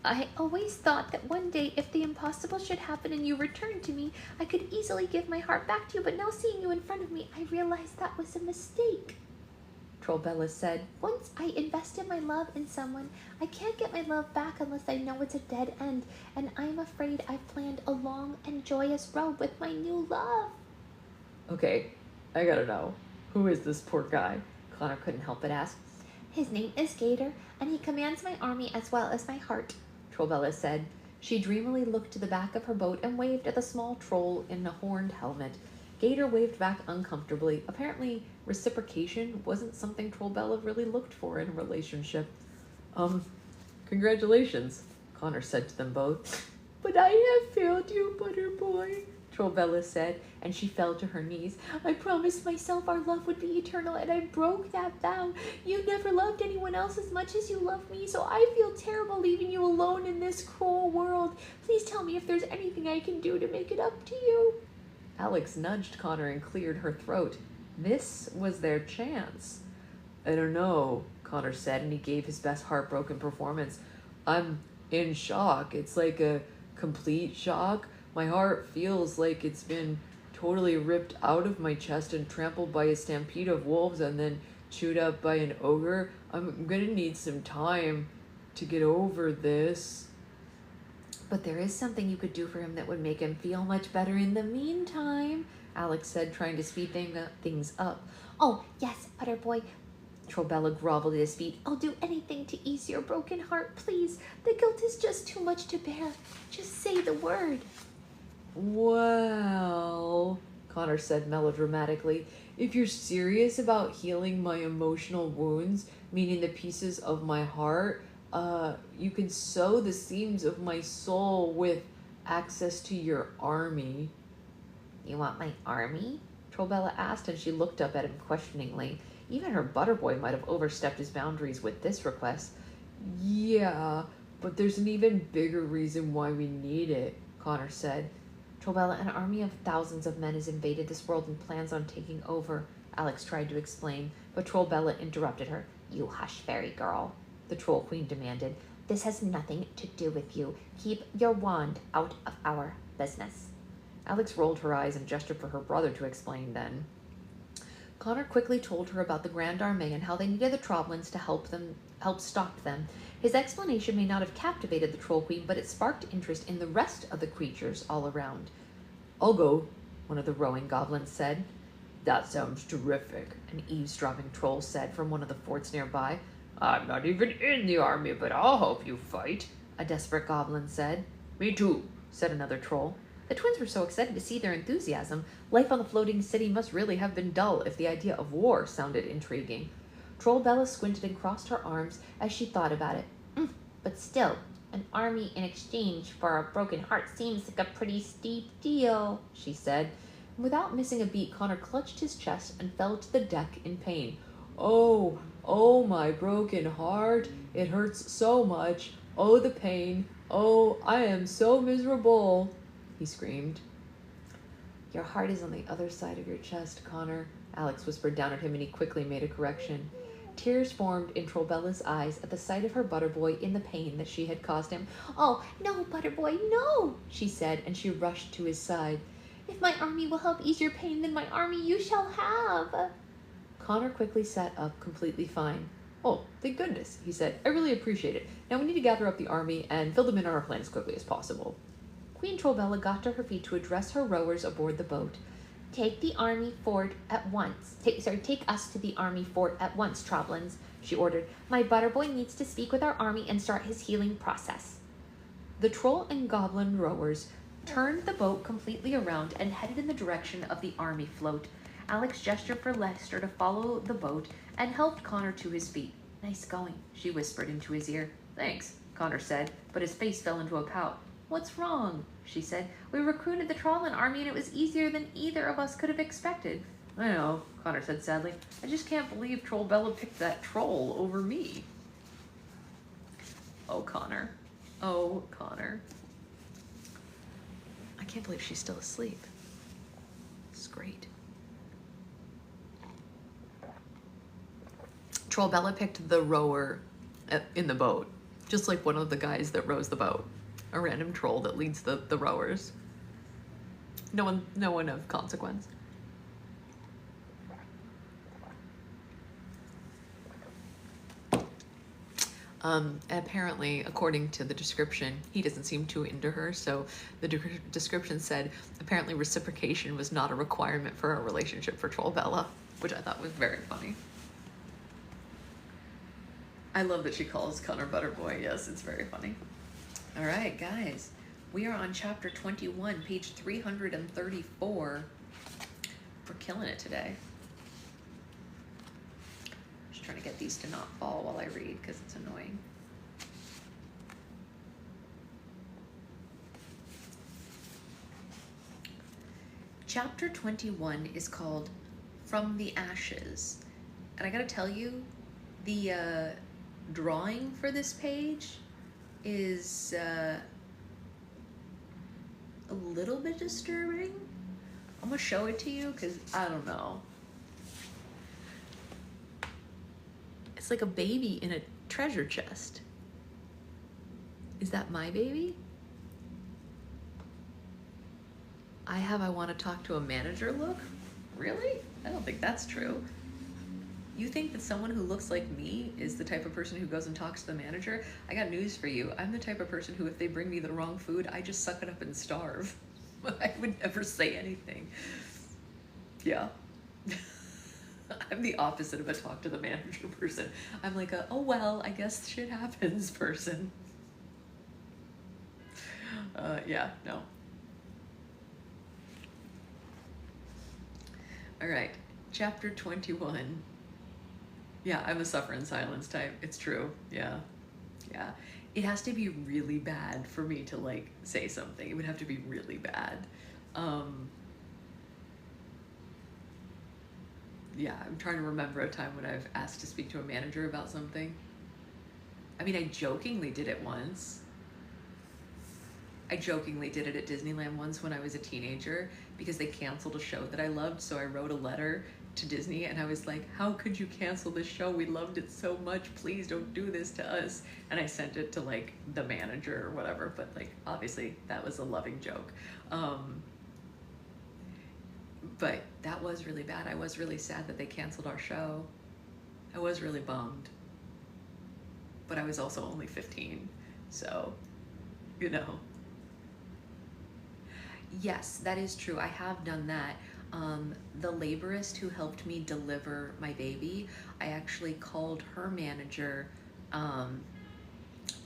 I always thought that one day, if the impossible should happen and you returned to me, I could easily give my heart back to you, but now seeing you in front of me, I realized that was a mistake. Trollbella said, once I invested my love in someone, I can't get my love back unless I know it's a dead end, and I'm afraid I've planned a long and joyous road with my new love. Okay, I gotta know. Who is this poor guy? Connor couldn't help but ask. His name is Gator, and he commands my army as well as my heart, Trollbella said. She dreamily looked to the back of her boat and waved at the small troll in a horned helmet. Gator waved back uncomfortably. Apparently, reciprocation wasn't something Trollbella really looked for in a relationship. Congratulations, Connor said to them both. But I have failed you, Butterboy, Trollbella said, and she fell to her knees. I promised myself our love would be eternal, and I broke that vow. You never loved anyone else as much as you love me, so I feel terrible leaving you alone in this cruel world. Please Please tell me if there's anything I can do to make it up to you. Alex nudged Connor and cleared her throat. This was their chance. I don't know, Connor said, and he gave his best heartbroken performance. I'm in shock. It's like a complete shock. My heart feels like it's been totally ripped out of my chest and trampled by a stampede of wolves and then chewed up by an ogre. I'm gonna need some time to get over this. But there is something you could do for him that would make him feel much better in the meantime, Alex said, trying to speed things up. Oh, yes, Butterboy. Trollbella groveled at his feet. I'll do anything to ease your broken heart, please. The guilt is just too much to bear. Just say the word. Well, Connor said melodramatically, if you're serious about healing my emotional wounds, meaning the pieces of my heart, you can sew the seams of my soul with access to your army. You want my army? Trollbella asked, and she looked up at him questioningly. Even her Butterboy might have overstepped his boundaries with this request. Yeah, but there's an even bigger reason why we need it, Connor said. Trollbella, an army of thousands of men has invaded this world and plans on taking over, Alex tried to explain, but Trollbella interrupted her. You hush, fairy girl, the Troll Queen demanded. This has nothing to do with you. Keep your wand out of our business. Alex rolled her eyes and gestured for her brother to explain then. Connor quickly told her about the Grand Armée and how they needed the Troblins to help stop them. His explanation may not have captivated the Troll Queen, but it sparked interest in the rest of the creatures all around. I'll go, one of the rowing goblins said. That sounds terrific, an eavesdropping troll said from one of the forts nearby. I'm not even in the army, but I'll help you fight, a desperate goblin said. Me too, said another troll. The twins were so excited to see their enthusiasm. Life on the floating city must really have been dull if the idea of war sounded intriguing. Trollbella squinted and crossed her arms as she thought about it. But still, an army in exchange for a broken heart seems like a pretty steep deal, she said. And without missing a beat, Connor clutched his chest and fell to the deck in pain. Oh, my broken heart. It hurts so much. Oh, the pain. Oh, I am so miserable, he screamed. Your heart is on the other side of your chest, Connor, Alex whispered down at him, and he quickly made a correction. Tears formed in Trollbella's eyes at the sight of her Butterboy in the pain that she had caused him. Oh, no, Butterboy, no, she said, and she rushed to his side. If my army will help ease your pain, then my army you shall have. Connor quickly sat up, completely fine. Oh, thank goodness, he said. I really appreciate it. Now we need to gather up the army and fill them in on our plan as quickly as possible. Queen Trollbella got to her feet to address her rowers aboard the boat. Take the army fort at once. Take us to the army fort at once, Troblins, she ordered. My Butterboy needs to speak with our army and start his healing process. The troll and goblin rowers turned the boat completely around and headed in the direction of the army float. Alex gestured for Lester to follow the boat and helped Connor to his feet. Nice going, she whispered into his ear. Thanks, Connor said, but his face fell into a pout. What's wrong? She said. We recruited the Trollin army and it was easier than either of us could have expected. I know, Connor said sadly. I just can't believe Trollbella picked that troll over me. Oh, Connor. Oh, Connor. I can't believe she's still asleep. This is great. Trollbella picked the rower in the boat, just like one of the guys that rows the boat. A random troll that leads the rowers. No one of consequence. Apparently, according to the description, he doesn't seem too into her, so the description said, apparently reciprocation was not a requirement for a relationship for Trollbella, which I thought was very funny. I love that she calls Connor Butterboy. Yes, it's very funny. All right, guys, we are on chapter 21, page 334. We're killing it today. Just trying to get these to not fall while I read because it's annoying. Chapter 21 is called From the Ashes. And I gotta tell you, the drawing for this page is little bit disturbing. I'm gonna show it to you because I don't know. It's like a baby in a treasure chest. Is that my baby? I want to talk to a manager look? Really? I don't think that's true. You think that someone who looks like me is the type of person who goes and talks to the manager? I got news for you. I'm the type of person who, if they bring me the wrong food, I just suck it up and starve. I would never say anything. Yeah. I'm the opposite of a talk to the manager person. I'm like a, oh well, I guess shit happens person. Yeah, no. All right, chapter 21. Yeah, I'm a suffer in silence type. It's true. Yeah. Yeah. It has to be really bad for me to like say something. It would have to be really bad. Yeah, I'm trying to remember a time when I've asked to speak to a manager about something. I mean, I jokingly did it once. I jokingly did it at Disneyland once when I was a teenager because they canceled a show that I loved. So I wrote a letter to Disney and I was like, how could you cancel this show? We loved it so much. Please don't do this to us. And I sent it to like the manager or whatever. But like, obviously that was a loving joke. But that was really bad. I was really sad that they canceled our show. I was really bummed. But I was also only 15. So, you know. Yes, that is true. I have done that. The laborist who helped me deliver my baby, I actually called her manager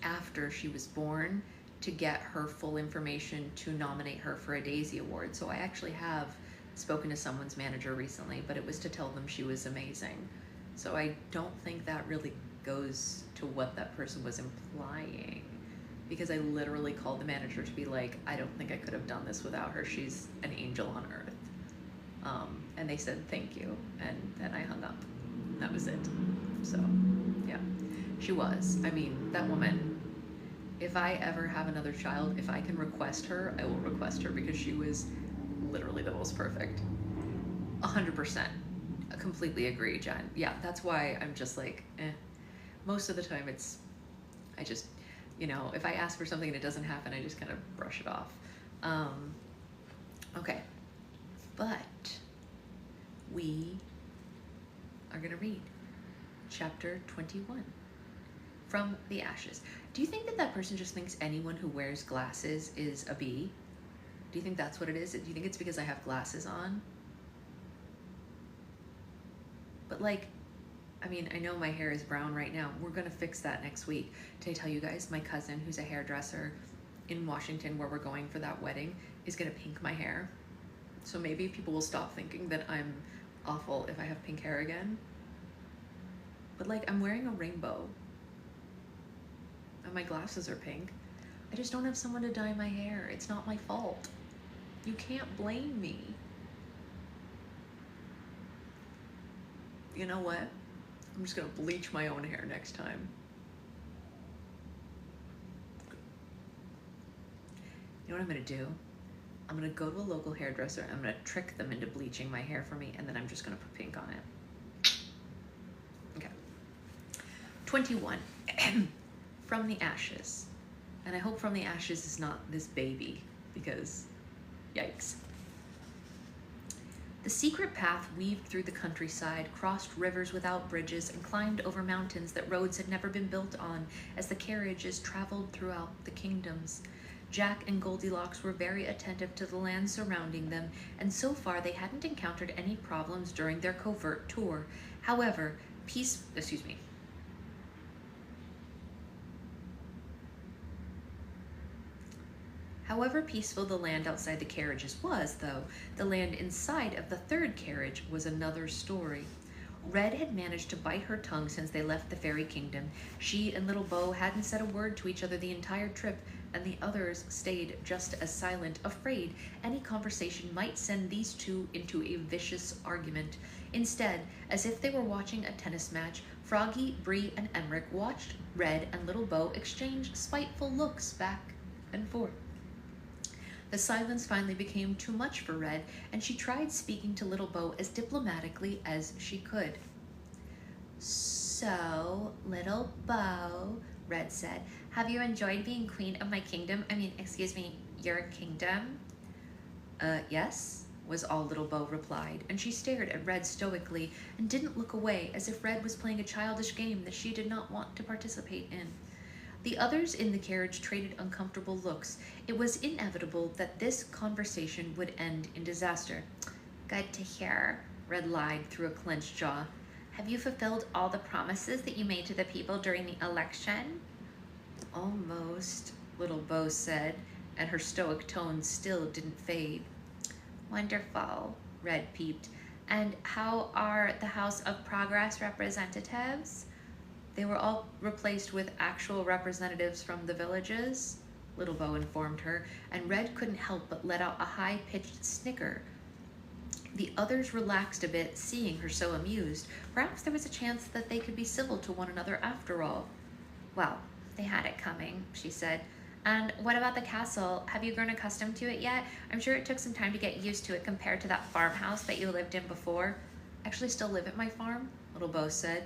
after she was born to get her full information to nominate her for a Daisy Award. So I actually have spoken to someone's manager recently, but it was to tell them she was amazing. So I don't think that really goes to what that person was implying, because I literally called the manager to be like, I don't think I could have done this without her. She's an angel on earth. And they said, thank you. And then I hung up. That was it. So, yeah, she was. I mean, that woman, if I ever have another child, if I can request her, I will request her because she was literally the most perfect. 100%. I completely agree, Jen. Yeah, that's why I'm just like, Most of the time I just, you know, if I ask for something and it doesn't happen, I just kind of brush it off. Okay, but we are gonna read chapter 21 from the Ashes. Do you think that that person just thinks anyone who wears glasses is a bee? Do you think that's what it is? Do you think it's because I have glasses on? But like, I mean, I know my hair is brown right now. We're gonna fix that next week. Did I tell you guys, my cousin, who's a hairdresser in Washington, where we're going for that wedding, is gonna pink my hair. So maybe people will stop thinking that I'm awful if I have pink hair again. But like, I'm wearing a rainbow. And my glasses are pink. I just don't have someone to dye my hair. It's not my fault. You can't blame me. You know what? I'm just gonna bleach my own hair next time. You know what I'm gonna do? I'm gonna go to a local hairdresser and I'm gonna trick them into bleaching my hair for me, and then I'm just gonna put pink on it. Okay. 21. From the Ashes. And I hope From the Ashes is not this baby, because yikes. The secret path weaved through the countryside, crossed rivers without bridges, and climbed over mountains that roads had never been built on as the carriages traveled throughout the kingdoms. Jack and Goldilocks were very attentive to the land surrounding them, and so far they hadn't encountered any problems during their covert tour. However, However peaceful the land outside the carriages was, though, the land inside of the third carriage was another story. Red had managed to bite her tongue since they left the fairy kingdom. She and Little Bo hadn't said a word to each other the entire trip, and the others stayed just as silent, afraid any conversation might send these two into a vicious argument. Instead, as if they were watching a tennis match, Froggy, Bree, and Emmerich watched Red and Little Bo exchange spiteful looks back and forth. The silence finally became too much for Red, and she tried speaking to Little Bo as diplomatically as she could. So, Little Bo, Red said, have you enjoyed being queen of my kingdom? Your kingdom? Yes, was all Little Bo replied, and she stared at Red stoically and didn't look away as if Red was playing a childish game that she did not want to participate in. The others in the carriage traded uncomfortable looks. It was inevitable that this conversation would end in disaster. Good to hear. Red lied through a clenched jaw. Have you fulfilled all the promises that you made to the people during the election? Almost, Little Bo said, and her stoic tone still didn't fade. Wonderful, Red peeped. And how are the House of Progress representatives? They were all replaced with actual representatives from the villages, Little Bo informed her, and Red couldn't help but let out a high-pitched snicker. The others relaxed a bit, seeing her so amused. Perhaps there was a chance that they could be civil to one another after all. Well, they had it coming, she said. And what about the castle? Have you grown accustomed to it yet? I'm sure it took some time to get used to it compared to that farmhouse that you lived in before. I actually still live at my farm, Little Bo said.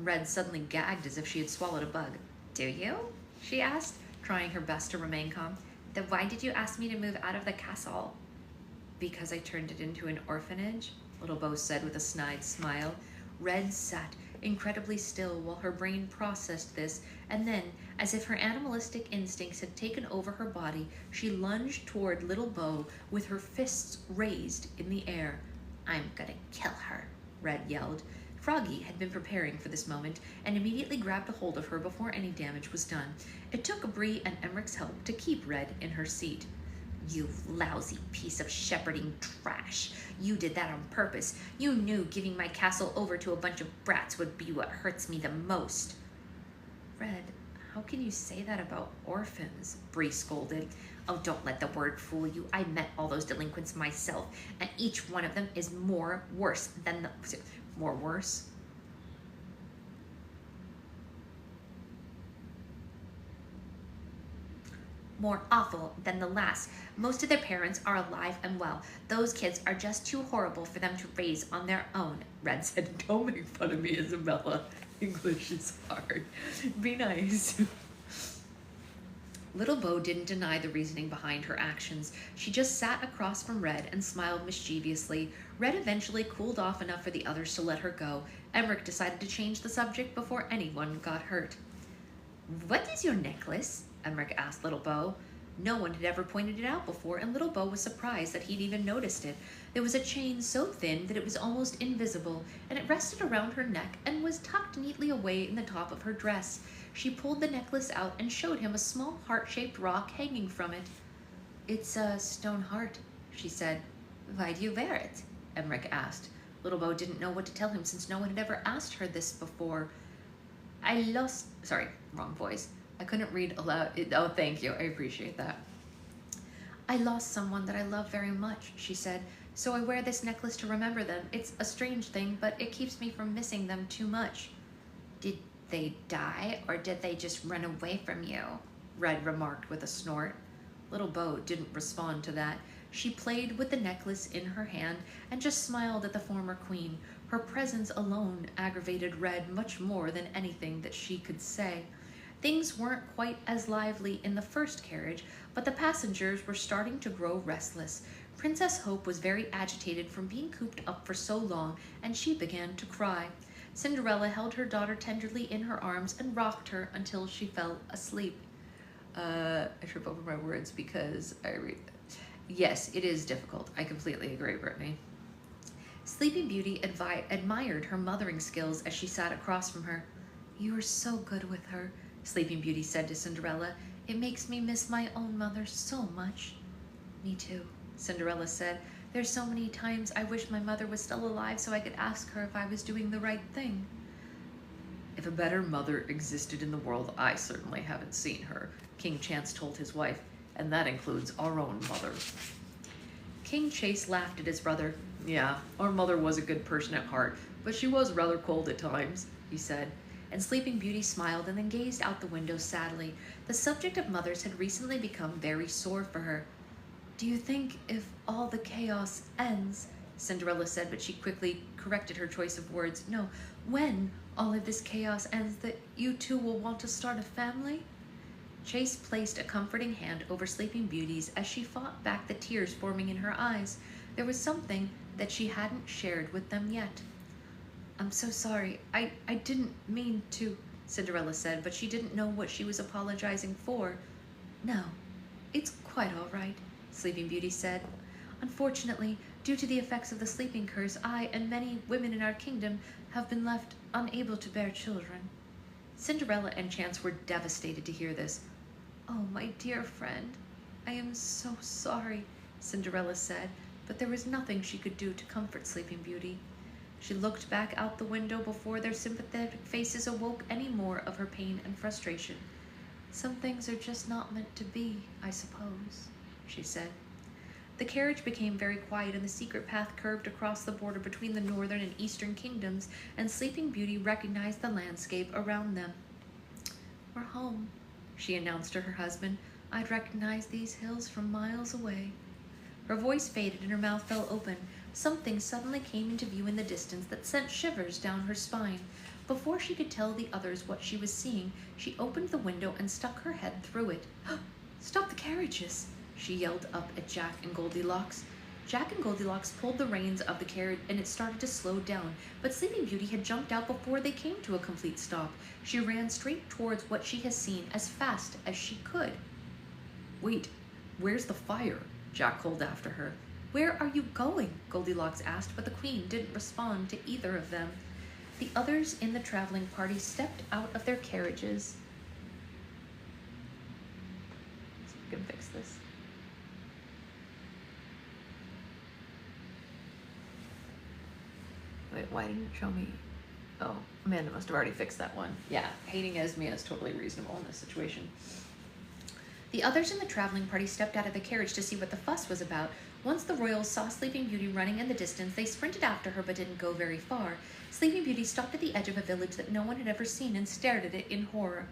Red suddenly gagged as if she had swallowed a bug. Do you? She asked, trying her best to remain calm. Then why did you ask me to move out of the castle? Because I turned it into an orphanage, Little Bo said with a snide smile. Red sat incredibly still while her brain processed this, and then, as if her animalistic instincts had taken over her body, she lunged toward Little Bo with her fists raised in the air. I'm gonna kill her, Red yelled. Froggy had been preparing for this moment and immediately grabbed a hold of her before any damage was done. It took Bree and Emmerich's help to keep Red in her seat. You lousy piece of shepherding trash. You did that on purpose. You knew giving my castle over to a bunch of brats would be what hurts me the most. Red, how can you say that about orphans? Bree scolded. Oh, don't let the word fool you. I met all those delinquents myself, and each one of them is more worse than the... More worse? More awful than the last. Most of their parents are alive and well. Those kids are just too horrible for them to raise on their own. Red said, don't make fun of me, Isabella. English is hard. Be nice. Little Bo didn't deny the reasoning behind her actions. She just sat across from Red and smiled mischievously. Red eventually cooled off enough for the others to let her go. Emmerich decided to change the subject before anyone got hurt. What is your necklace? Emmerich asked Little Bo. No one had ever pointed it out before, and Little Bo was surprised that he'd even noticed it. There was a chain so thin that it was almost invisible, and it rested around her neck and was tucked neatly away in the top of her dress. She pulled the necklace out and showed him a small heart-shaped rock hanging from it. It's a stone heart, she said. Why do you wear it? Emmerich asked. Little Bo didn't know what to tell him since no one had ever asked her this before. Sorry, wrong voice. I couldn't read aloud. Oh, thank you. I appreciate that. I lost someone that I love very much, she said, so I wear this necklace to remember them. It's a strange thing, but it keeps me from missing them too much. Did they die, or did they just run away from you? Red remarked with a snort. Little Bo didn't respond to that. She played with the necklace in her hand and just smiled at the former queen. Her presence alone aggravated Red much more than anything that she could say. Things weren't quite as lively in the first carriage, but the passengers were starting to grow restless. Princess Hope was very agitated from being cooped up for so long, and she began to cry. Cinderella held her daughter tenderly in her arms and rocked her until she fell asleep. I trip over my words because I read... Yes, it is difficult. I completely agree, Brittany. Sleeping Beauty admired her mothering skills as she sat across from her. You are so good with her, Sleeping Beauty said to Cinderella. It makes me miss my own mother so much. Me too, Cinderella said. There's so many times I wish my mother was still alive so I could ask her if I was doing the right thing. If a better mother existed in the world, I certainly haven't seen her, King Chance told his wife, and that includes our own mother. King Chase laughed at his brother. Yeah, our mother was a good person at heart, but she was rather cold at times, he said. And Sleeping Beauty smiled and then gazed out the window sadly. The subject of mothers had recently become very sore for her. Do you think if all the chaos ends, Cinderella said, but she quickly corrected her choice of words. No, when all of this chaos ends, that you two will want to start a family? Chase placed a comforting hand over Sleeping Beauty's as she fought back the tears forming in her eyes. There was something that she hadn't shared with them yet. I'm so sorry. I didn't mean to, Cinderella said, but she didn't know what she was apologizing for. No, it's quite all right, Sleeping Beauty said. Unfortunately, due to the effects of the sleeping curse, I and many women in our kingdom have been left unable to bear children. Cinderella and Chance were devastated to hear this. Oh, my dear friend, I am so sorry, Cinderella said, but there was nothing she could do to comfort Sleeping Beauty. She looked back out the window before their sympathetic faces awoke any more of her pain and frustration. Some things are just not meant to be, I suppose, she said. The carriage became very quiet and the secret path curved across the border between the northern and eastern kingdoms, and Sleeping Beauty recognized the landscape around them. We're home, she announced to her husband. I'd recognize these hills from miles away. Her voice faded and her mouth fell open. Something suddenly came into view in the distance that sent shivers down her spine. Before she could tell the others what she was seeing, she opened the window and stuck her head through it. Stop the carriages, she yelled up at Jack and Goldilocks. Jack and Goldilocks pulled the reins of the carriage and it started to slow down, but Sleeping Beauty had jumped out before they came to a complete stop. She ran straight towards what she had seen as fast as she could. Wait, where's the fire? Jack called after her. Where are you going? Goldilocks asked, but the Queen didn't respond to either of them. The others in the traveling party stepped out of their carriages. So we can fix this. Wait, why didn't it show me? Oh, Amanda must have already fixed that one. Yeah, hating Esme is totally reasonable in this situation. The others in the traveling party stepped out of the carriage to see what the fuss was about. Once the royals saw Sleeping Beauty running in the distance, they sprinted after her but didn't go very far. Sleeping Beauty stopped at the edge of a village that no one had ever seen and stared at it in horror.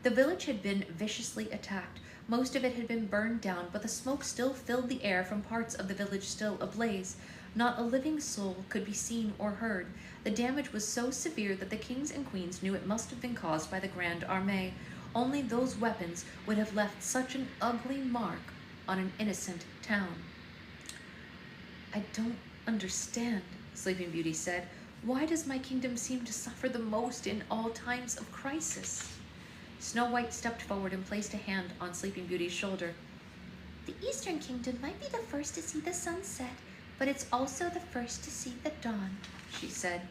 The village had been viciously attacked. Most of it had been burned down, but the smoke still filled the air from parts of the village still ablaze. Not a living soul could be seen or heard. The damage was so severe that the kings and queens knew it must have been caused by the Grand Armée. Only those weapons would have left such an ugly mark on an innocent town. I don't understand, Sleeping Beauty said. Why does my kingdom seem to suffer the most in all times of crisis? Snow White stepped forward and placed a hand on Sleeping Beauty's shoulder. The Eastern Kingdom might be the first to see the sunset, but it's also the first to see the dawn, she said.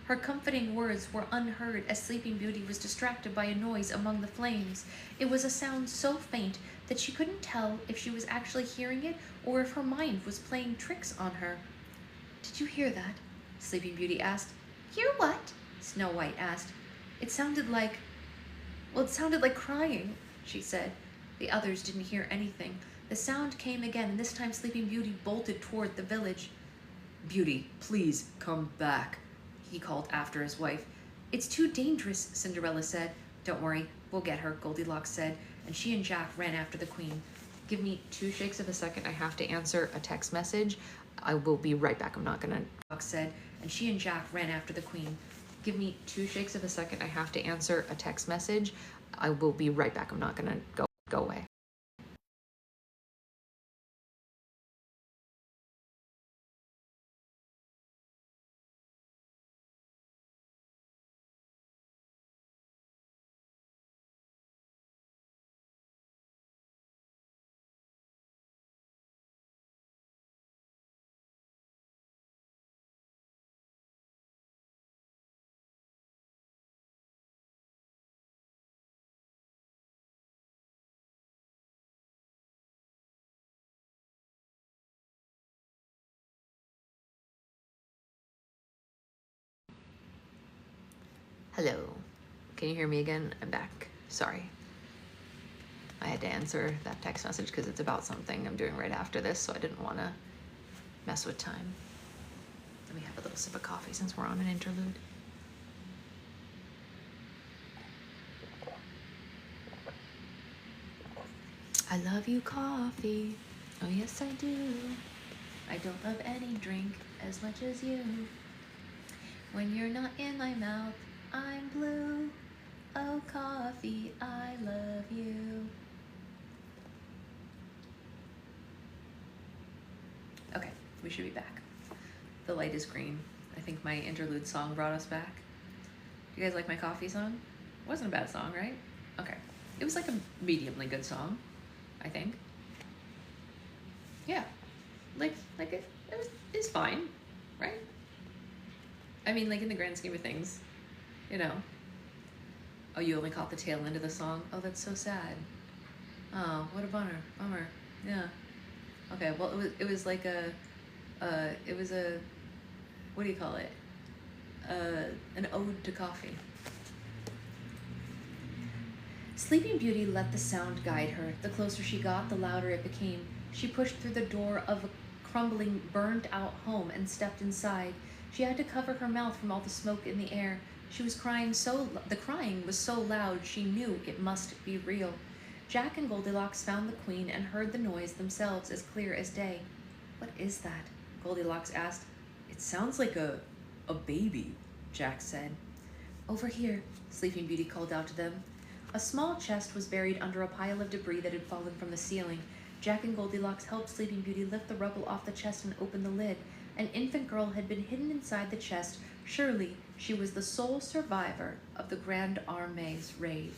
Her comforting words were unheard as Sleeping Beauty was distracted by a noise among the flames. It was a sound so faint that she couldn't tell if she was actually hearing it or if her mind was playing tricks on her. Did you hear that? Sleeping Beauty asked. Hear what? Snow White asked. It sounded like crying, she said. The others didn't hear anything. The sound came again, and this time Sleeping Beauty bolted toward the village. Beauty, please come back, he called after his wife. It's too dangerous, Cinderella said. Don't worry, we'll get her, Goldilocks said, and she and Jack ran after the Queen. Give me 2 shakes of a second. I have to answer a text message. I will be right back. I'm not gonna... Goldilocks said, and she and Jack ran after the Queen. Give me 2 shakes of a second. I have to answer a text message. I will be right back. I'm not gonna go away. Hello. Can you hear me again? I'm back. Sorry. I had to answer that text message because it's about something I'm doing right after this, so I didn't want to mess with time. Let me have a little sip of coffee since we're on an interlude. I love you, coffee. Oh yes I do. I don't love any drink as much as you. When you're not in my mouth, I'm blue. Oh coffee, I love you. Okay, we should be back. The light is green. I think my interlude song brought us back. Do you guys like my coffee song? It wasn't a bad song, right? Okay. It was like a mediumly good song, I think. Yeah. It's fine, right? I mean, like in the grand scheme of things, you know. Oh, you only caught the tail end of the song? Oh, that's so sad. Oh, what a bummer. Yeah. Okay, well, it was like what do you call it? An ode to coffee. Sleeping Beauty let the sound guide her. The closer she got, the louder it became. She pushed through the door of a crumbling, burned-out home and stepped inside. She had to cover her mouth from all the smoke in the air. She was crying the crying was so loud she knew it must be real. Jack and Goldilocks found the queen and heard the noise themselves as clear as day. What is that? Goldilocks asked. It sounds like a baby, Jack said. Over here, Sleeping Beauty called out to them. A small chest was buried under a pile of debris that had fallen from the ceiling. Jack and Goldilocks helped Sleeping Beauty lift the rubble off the chest and open the lid. An infant girl had been hidden inside the chest. Surely she was the sole survivor of the Grand Armee's raid.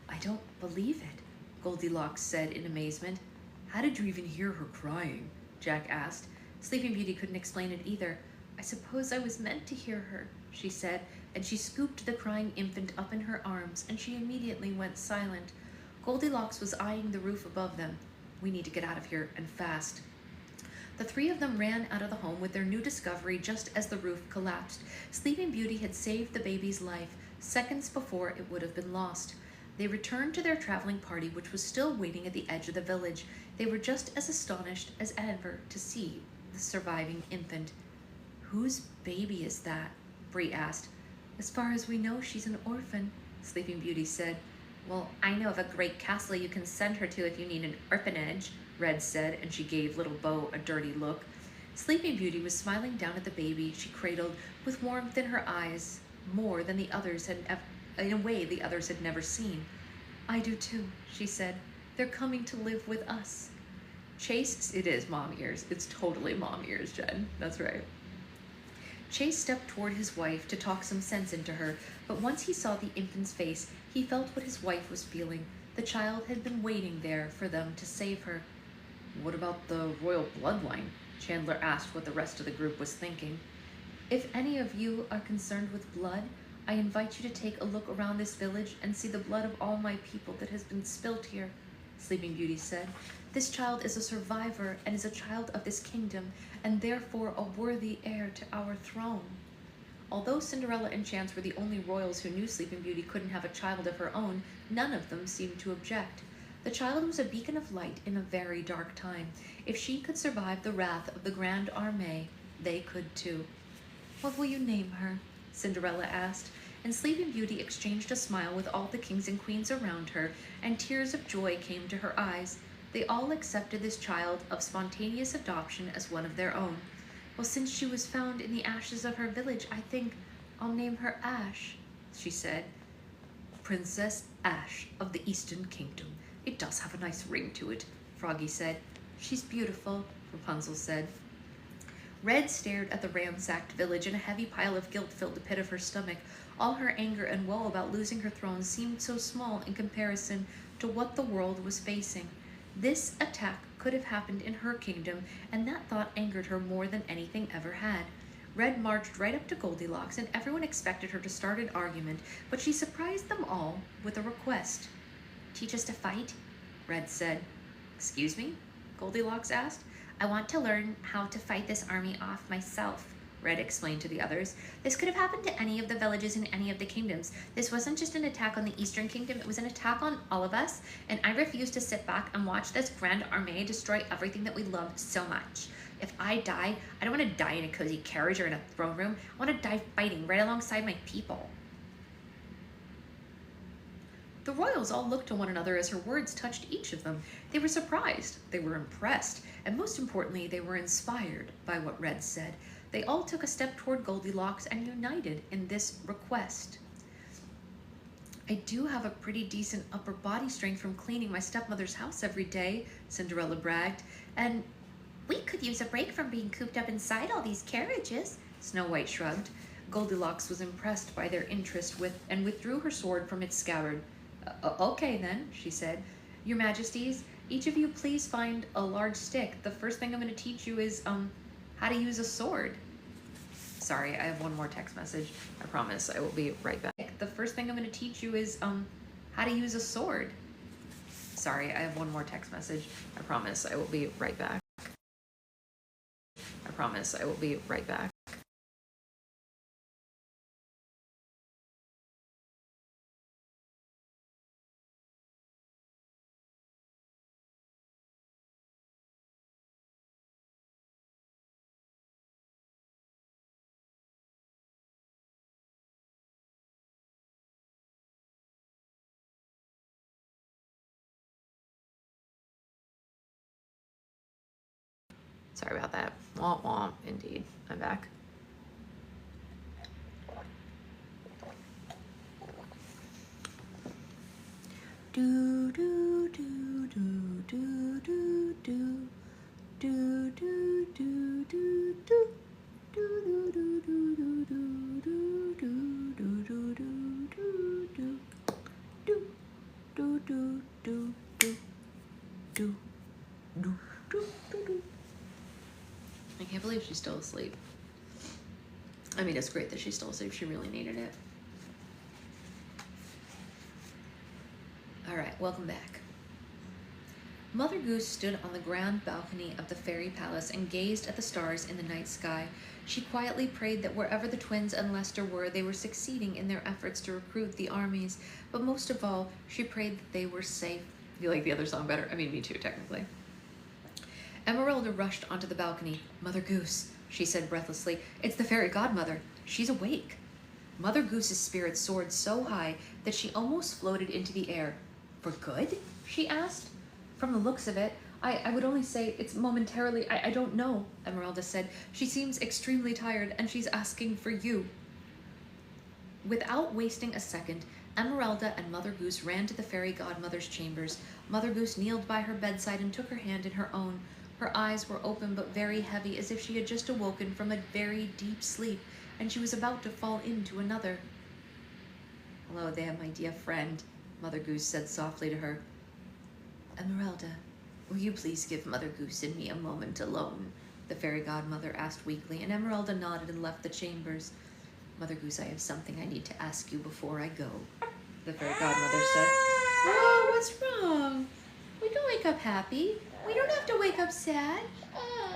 I don't believe it, Goldilocks said in amazement. How did you even hear her crying? Jack asked. Sleeping Beauty couldn't explain it either. I suppose I was meant to hear her, she said, and she scooped the crying infant up in her arms, and she immediately went silent. Goldilocks was eyeing the roof above them. We need to get out of here, and fast. The three of them ran out of the home with their new discovery just as the roof collapsed. Sleeping Beauty had saved the baby's life seconds before it would have been lost. They returned to their traveling party, which was still waiting at the edge of the village. They were just as astonished as ever to see the surviving infant. Whose baby is that? Bree asked. As far as we know, she's an orphan, Sleeping Beauty said. Well, I know of a great castle you can send her to if you need an orphanage, Red said, and she gave Little Bo a dirty look. Sleeping Beauty was smiling down at the baby she cradled with warmth in her eyes, more than the others had in a way the others had never seen. I do too, she said. They're coming to live with us. Chase, it is mom ears. It's totally mom ears, Jen. That's right. Chase stepped toward his wife to talk some sense into her, but once he saw the infant's face, he felt what his wife was feeling. The child had been waiting there for them to save her. What about the royal bloodline? Chandler asked what the rest of the group was thinking. If any of you are concerned with blood, I invite you to take a look around this village and see the blood of all my people that has been spilt here, Sleeping Beauty said. This child is a survivor and is a child of this kingdom, and therefore a worthy heir to our throne. Although Cinderella and Chance were the only royals who knew Sleeping Beauty couldn't have a child of her own, none of them seemed to object. The child was a beacon of light in a very dark time. If she could survive the wrath of the Grand Armée, they could too. What will you name her? Cinderella asked, and Sleeping Beauty exchanged a smile with all the kings and queens around her, and tears of joy came to her eyes. They all accepted this child of spontaneous adoption as one of their own. Well, since she was found in the ashes of her village, I think I'll name her Ash, she said. Princess Ash of the Eastern Kingdom. It does have a nice ring to it, Froggy said. She's beautiful, Rapunzel said. Red stared at the ransacked village, and a heavy pile of guilt filled the pit of her stomach. All her anger and woe about losing her throne seemed so small in comparison to what the world was facing. This attack could have happened in her kingdom, and that thought angered her more than anything ever had. Red marched right up to Goldilocks, and everyone expected her to start an argument, but she surprised them all with a request. Teach us to fight? Red said. Excuse me? Goldilocks asked. I want to learn how to fight this army off myself, Red explained to the others. This could have happened to any of the villages in any of the kingdoms. This wasn't just an attack on the Eastern Kingdom, it was an attack on all of us, and I refuse to sit back and watch this Grand Armée destroy everything that we love so much. If I die, I don't want to die in a cozy carriage or in a throne room. I want to die fighting right alongside my people. The royals all looked to one another as her words touched each of them. They were surprised, they were impressed, and most importantly, they were inspired by what Red said. They all took a step toward Goldilocks and united in this request. I do have a pretty decent upper body strength from cleaning my stepmother's house every day, Cinderella bragged, and We could use a break from being cooped up inside all these carriages. Snow White shrugged. Goldilocks was impressed by their interest and withdrew her sword from its scabbard. Okay then, she said. Your Majesties, each of you please find a large stick. The first thing I'm going to teach you is, how to use a sword. Sorry, I have one more text message. I promise I will be right back. The first thing I'm going to teach you is, how to use a sword. Sorry, I have one more text message. I promise I will be right back. I promise I will be right back. Sorry about that. Womp womp, indeed. I'm back. Do do do do do do do do do do do do do do do do do do. I can't believe she's still asleep. I mean, it's great that she's still asleep. She really needed it. All right, welcome back. Mother Goose stood on the grand balcony of the fairy palace and gazed at the stars in the night sky. She quietly prayed that wherever the twins and Lester were, they were succeeding in their efforts to recruit the armies. But most of all, she prayed that they were safe. You like the other song better? I mean, me too, technically. Emeralda rushed onto the balcony. Mother Goose, she said breathlessly. It's the fairy godmother. She's awake. Mother Goose's spirit soared so high that she almost floated into the air. For good? She asked. From the looks of it, I would only say it's momentarily. I don't know, Emeralda said. She seems extremely tired and she's asking for you. Without wasting a second, Emeralda and Mother Goose ran to the fairy godmother's chambers. Mother Goose kneeled by her bedside and took her hand in her own. Her eyes were open but very heavy, as if she had just awoken from a very deep sleep, and she was about to fall into another. Hello there, my dear friend, Mother Goose said softly to her. Emeralda, will you please give Mother Goose and me a moment alone? The fairy godmother asked weakly, and Emeralda nodded and left the chambers. Mother Goose, I have something I need to ask you before I go, the fairy godmother said. Oh, what's wrong? We can wake up happy. We don't have to wake up sad.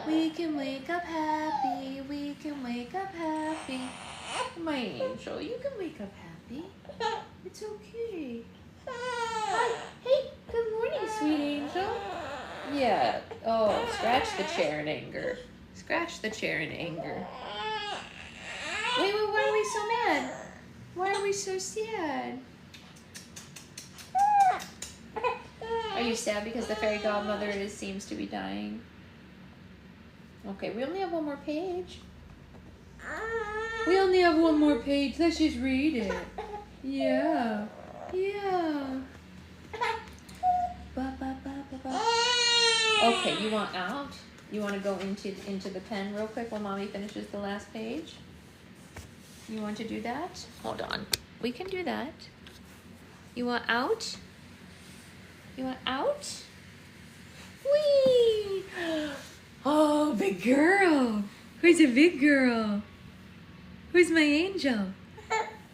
We can wake up happy. We can wake up happy. My angel, you can wake up happy. It's okay. Hi. Hey, good morning, sweet angel. Yeah. Oh, scratch the chair in anger. Scratch the chair in anger. Wait, why are we so mad? Why are we so sad? Are you sad because the fairy godmother seems to be dying? Okay, we only have one more page. We only have one more page. Let's just read it. Yeah. Yeah. Ba, ba, ba, ba, ba. Okay, you want out? You want to go into the pen real quick while Mommy finishes the last page? You want to do that? Hold on. We can do that. You want out? You want out? Whee! Oh, big girl. Who's a big girl? Who's my angel?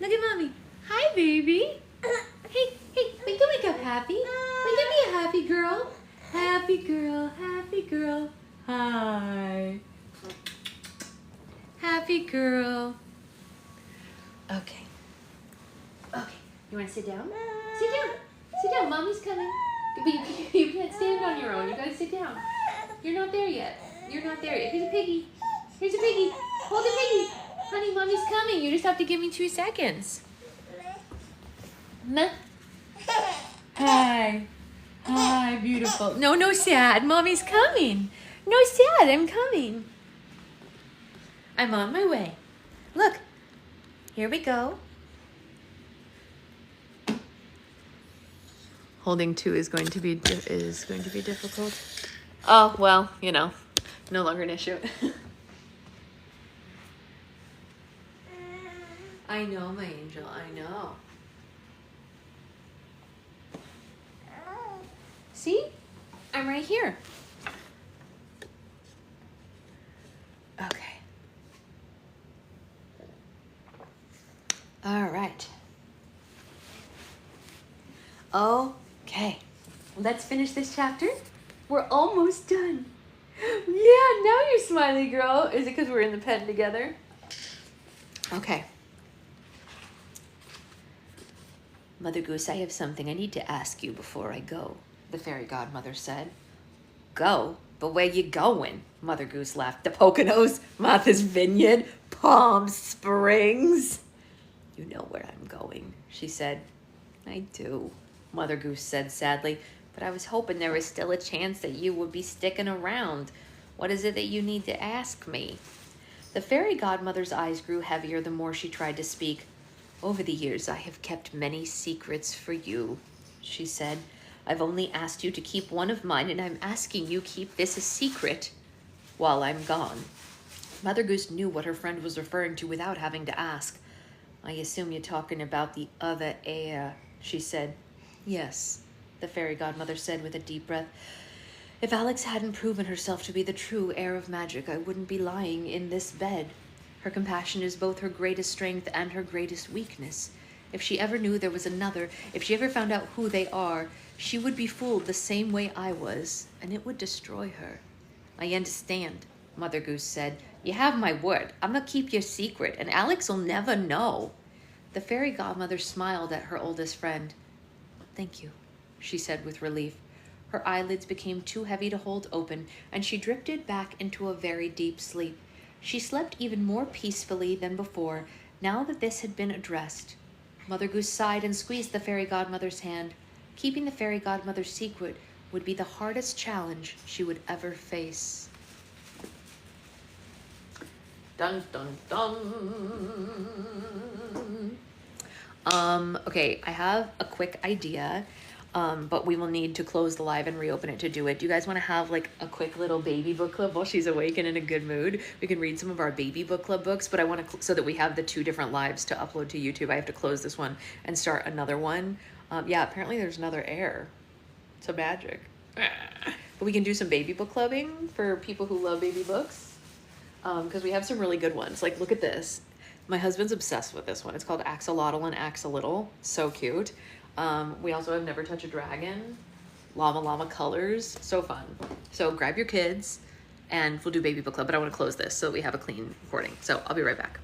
Look at Mommy. Hi, baby. Hey, we can wake up happy. We can be a happy girl. Happy girl, happy girl. Hi. Happy girl. Okay. Okay. You want to sit down? Sit down. Sit down. Mommy's coming. But you can't stand on your own. You gotta sit down. You're not there yet. You're not there yet. Here's a piggy. Here's a piggy. Hold the piggy. Honey, Mommy's coming. You just have to give me 2 seconds. Nah. Hi. Hi, beautiful. No, no sad. Mommy's coming. No sad, I'm coming. I'm on my way. Look, here we go. Holding two is going to be difficult. Oh, well, you know, no longer an issue. I know, my angel, I know. See? I'm right here. Okay. All right. Okay. Let's finish this chapter. We're almost done. Yeah, now you're smiley, girl. Is it because we're in the pen together? Okay. Mother Goose, I have something I need to ask you before I go, the fairy godmother said. Go? But where you going? Mother Goose laughed. The Poconos, Martha's Vineyard, Palm Springs. You know where I'm going, she said. I do, Mother Goose said sadly, but I was hoping there was still a chance that you would be sticking around. What is it that you need to ask me? The fairy godmother's eyes grew heavier the more she tried to speak. Over the years, I have kept many secrets for you, she said. I've only asked you to keep one of mine, and I'm asking you keep this a secret while I'm gone. Mother Goose knew what her friend was referring to without having to ask. I assume you're talking about the other heir, she said. Yes, the fairy godmother said with a deep breath. If Alex hadn't proven herself to be the true heir of magic, I wouldn't be lying in this bed. Her compassion is both her greatest strength and her greatest weakness. If she ever knew there was another, if she ever found out who they are, she would be fooled the same way I was, and it would destroy her. I understand, Mother Goose said. You have my word. I'm gonna keep your secret, and Alex will never know. The fairy godmother smiled at her oldest friend. Thank you, she said with relief. Her eyelids became too heavy to hold open, and she drifted back into a very deep sleep. She slept even more peacefully than before, now that this had been addressed. Mother Goose sighed and squeezed the fairy godmother's hand. Keeping the fairy godmother's secret would be the hardest challenge she would ever face. Dun, dun, dun. Okay, I have a quick idea. But we will need to close the live and reopen it to do it. Do you guys want to have like a quick little baby book club while she's awake and in a good mood? We can read some of our baby book club books, but I want to, so that we have the 2 different lives to upload to YouTube, I have to close this one and start another one. Yeah, apparently there's another error. So magic. But we can do some baby book clubbing for people who love baby books. Because we have some really good ones. Like, look at this. My husband's obsessed with this one. It's called Axolotl and Axolotl. So cute. We also have Never Touch a Dragon, Llama Llama Colors, so fun. So grab your kids and we'll do baby book club, but I want to close this so we have a clean recording. So I'll be right back.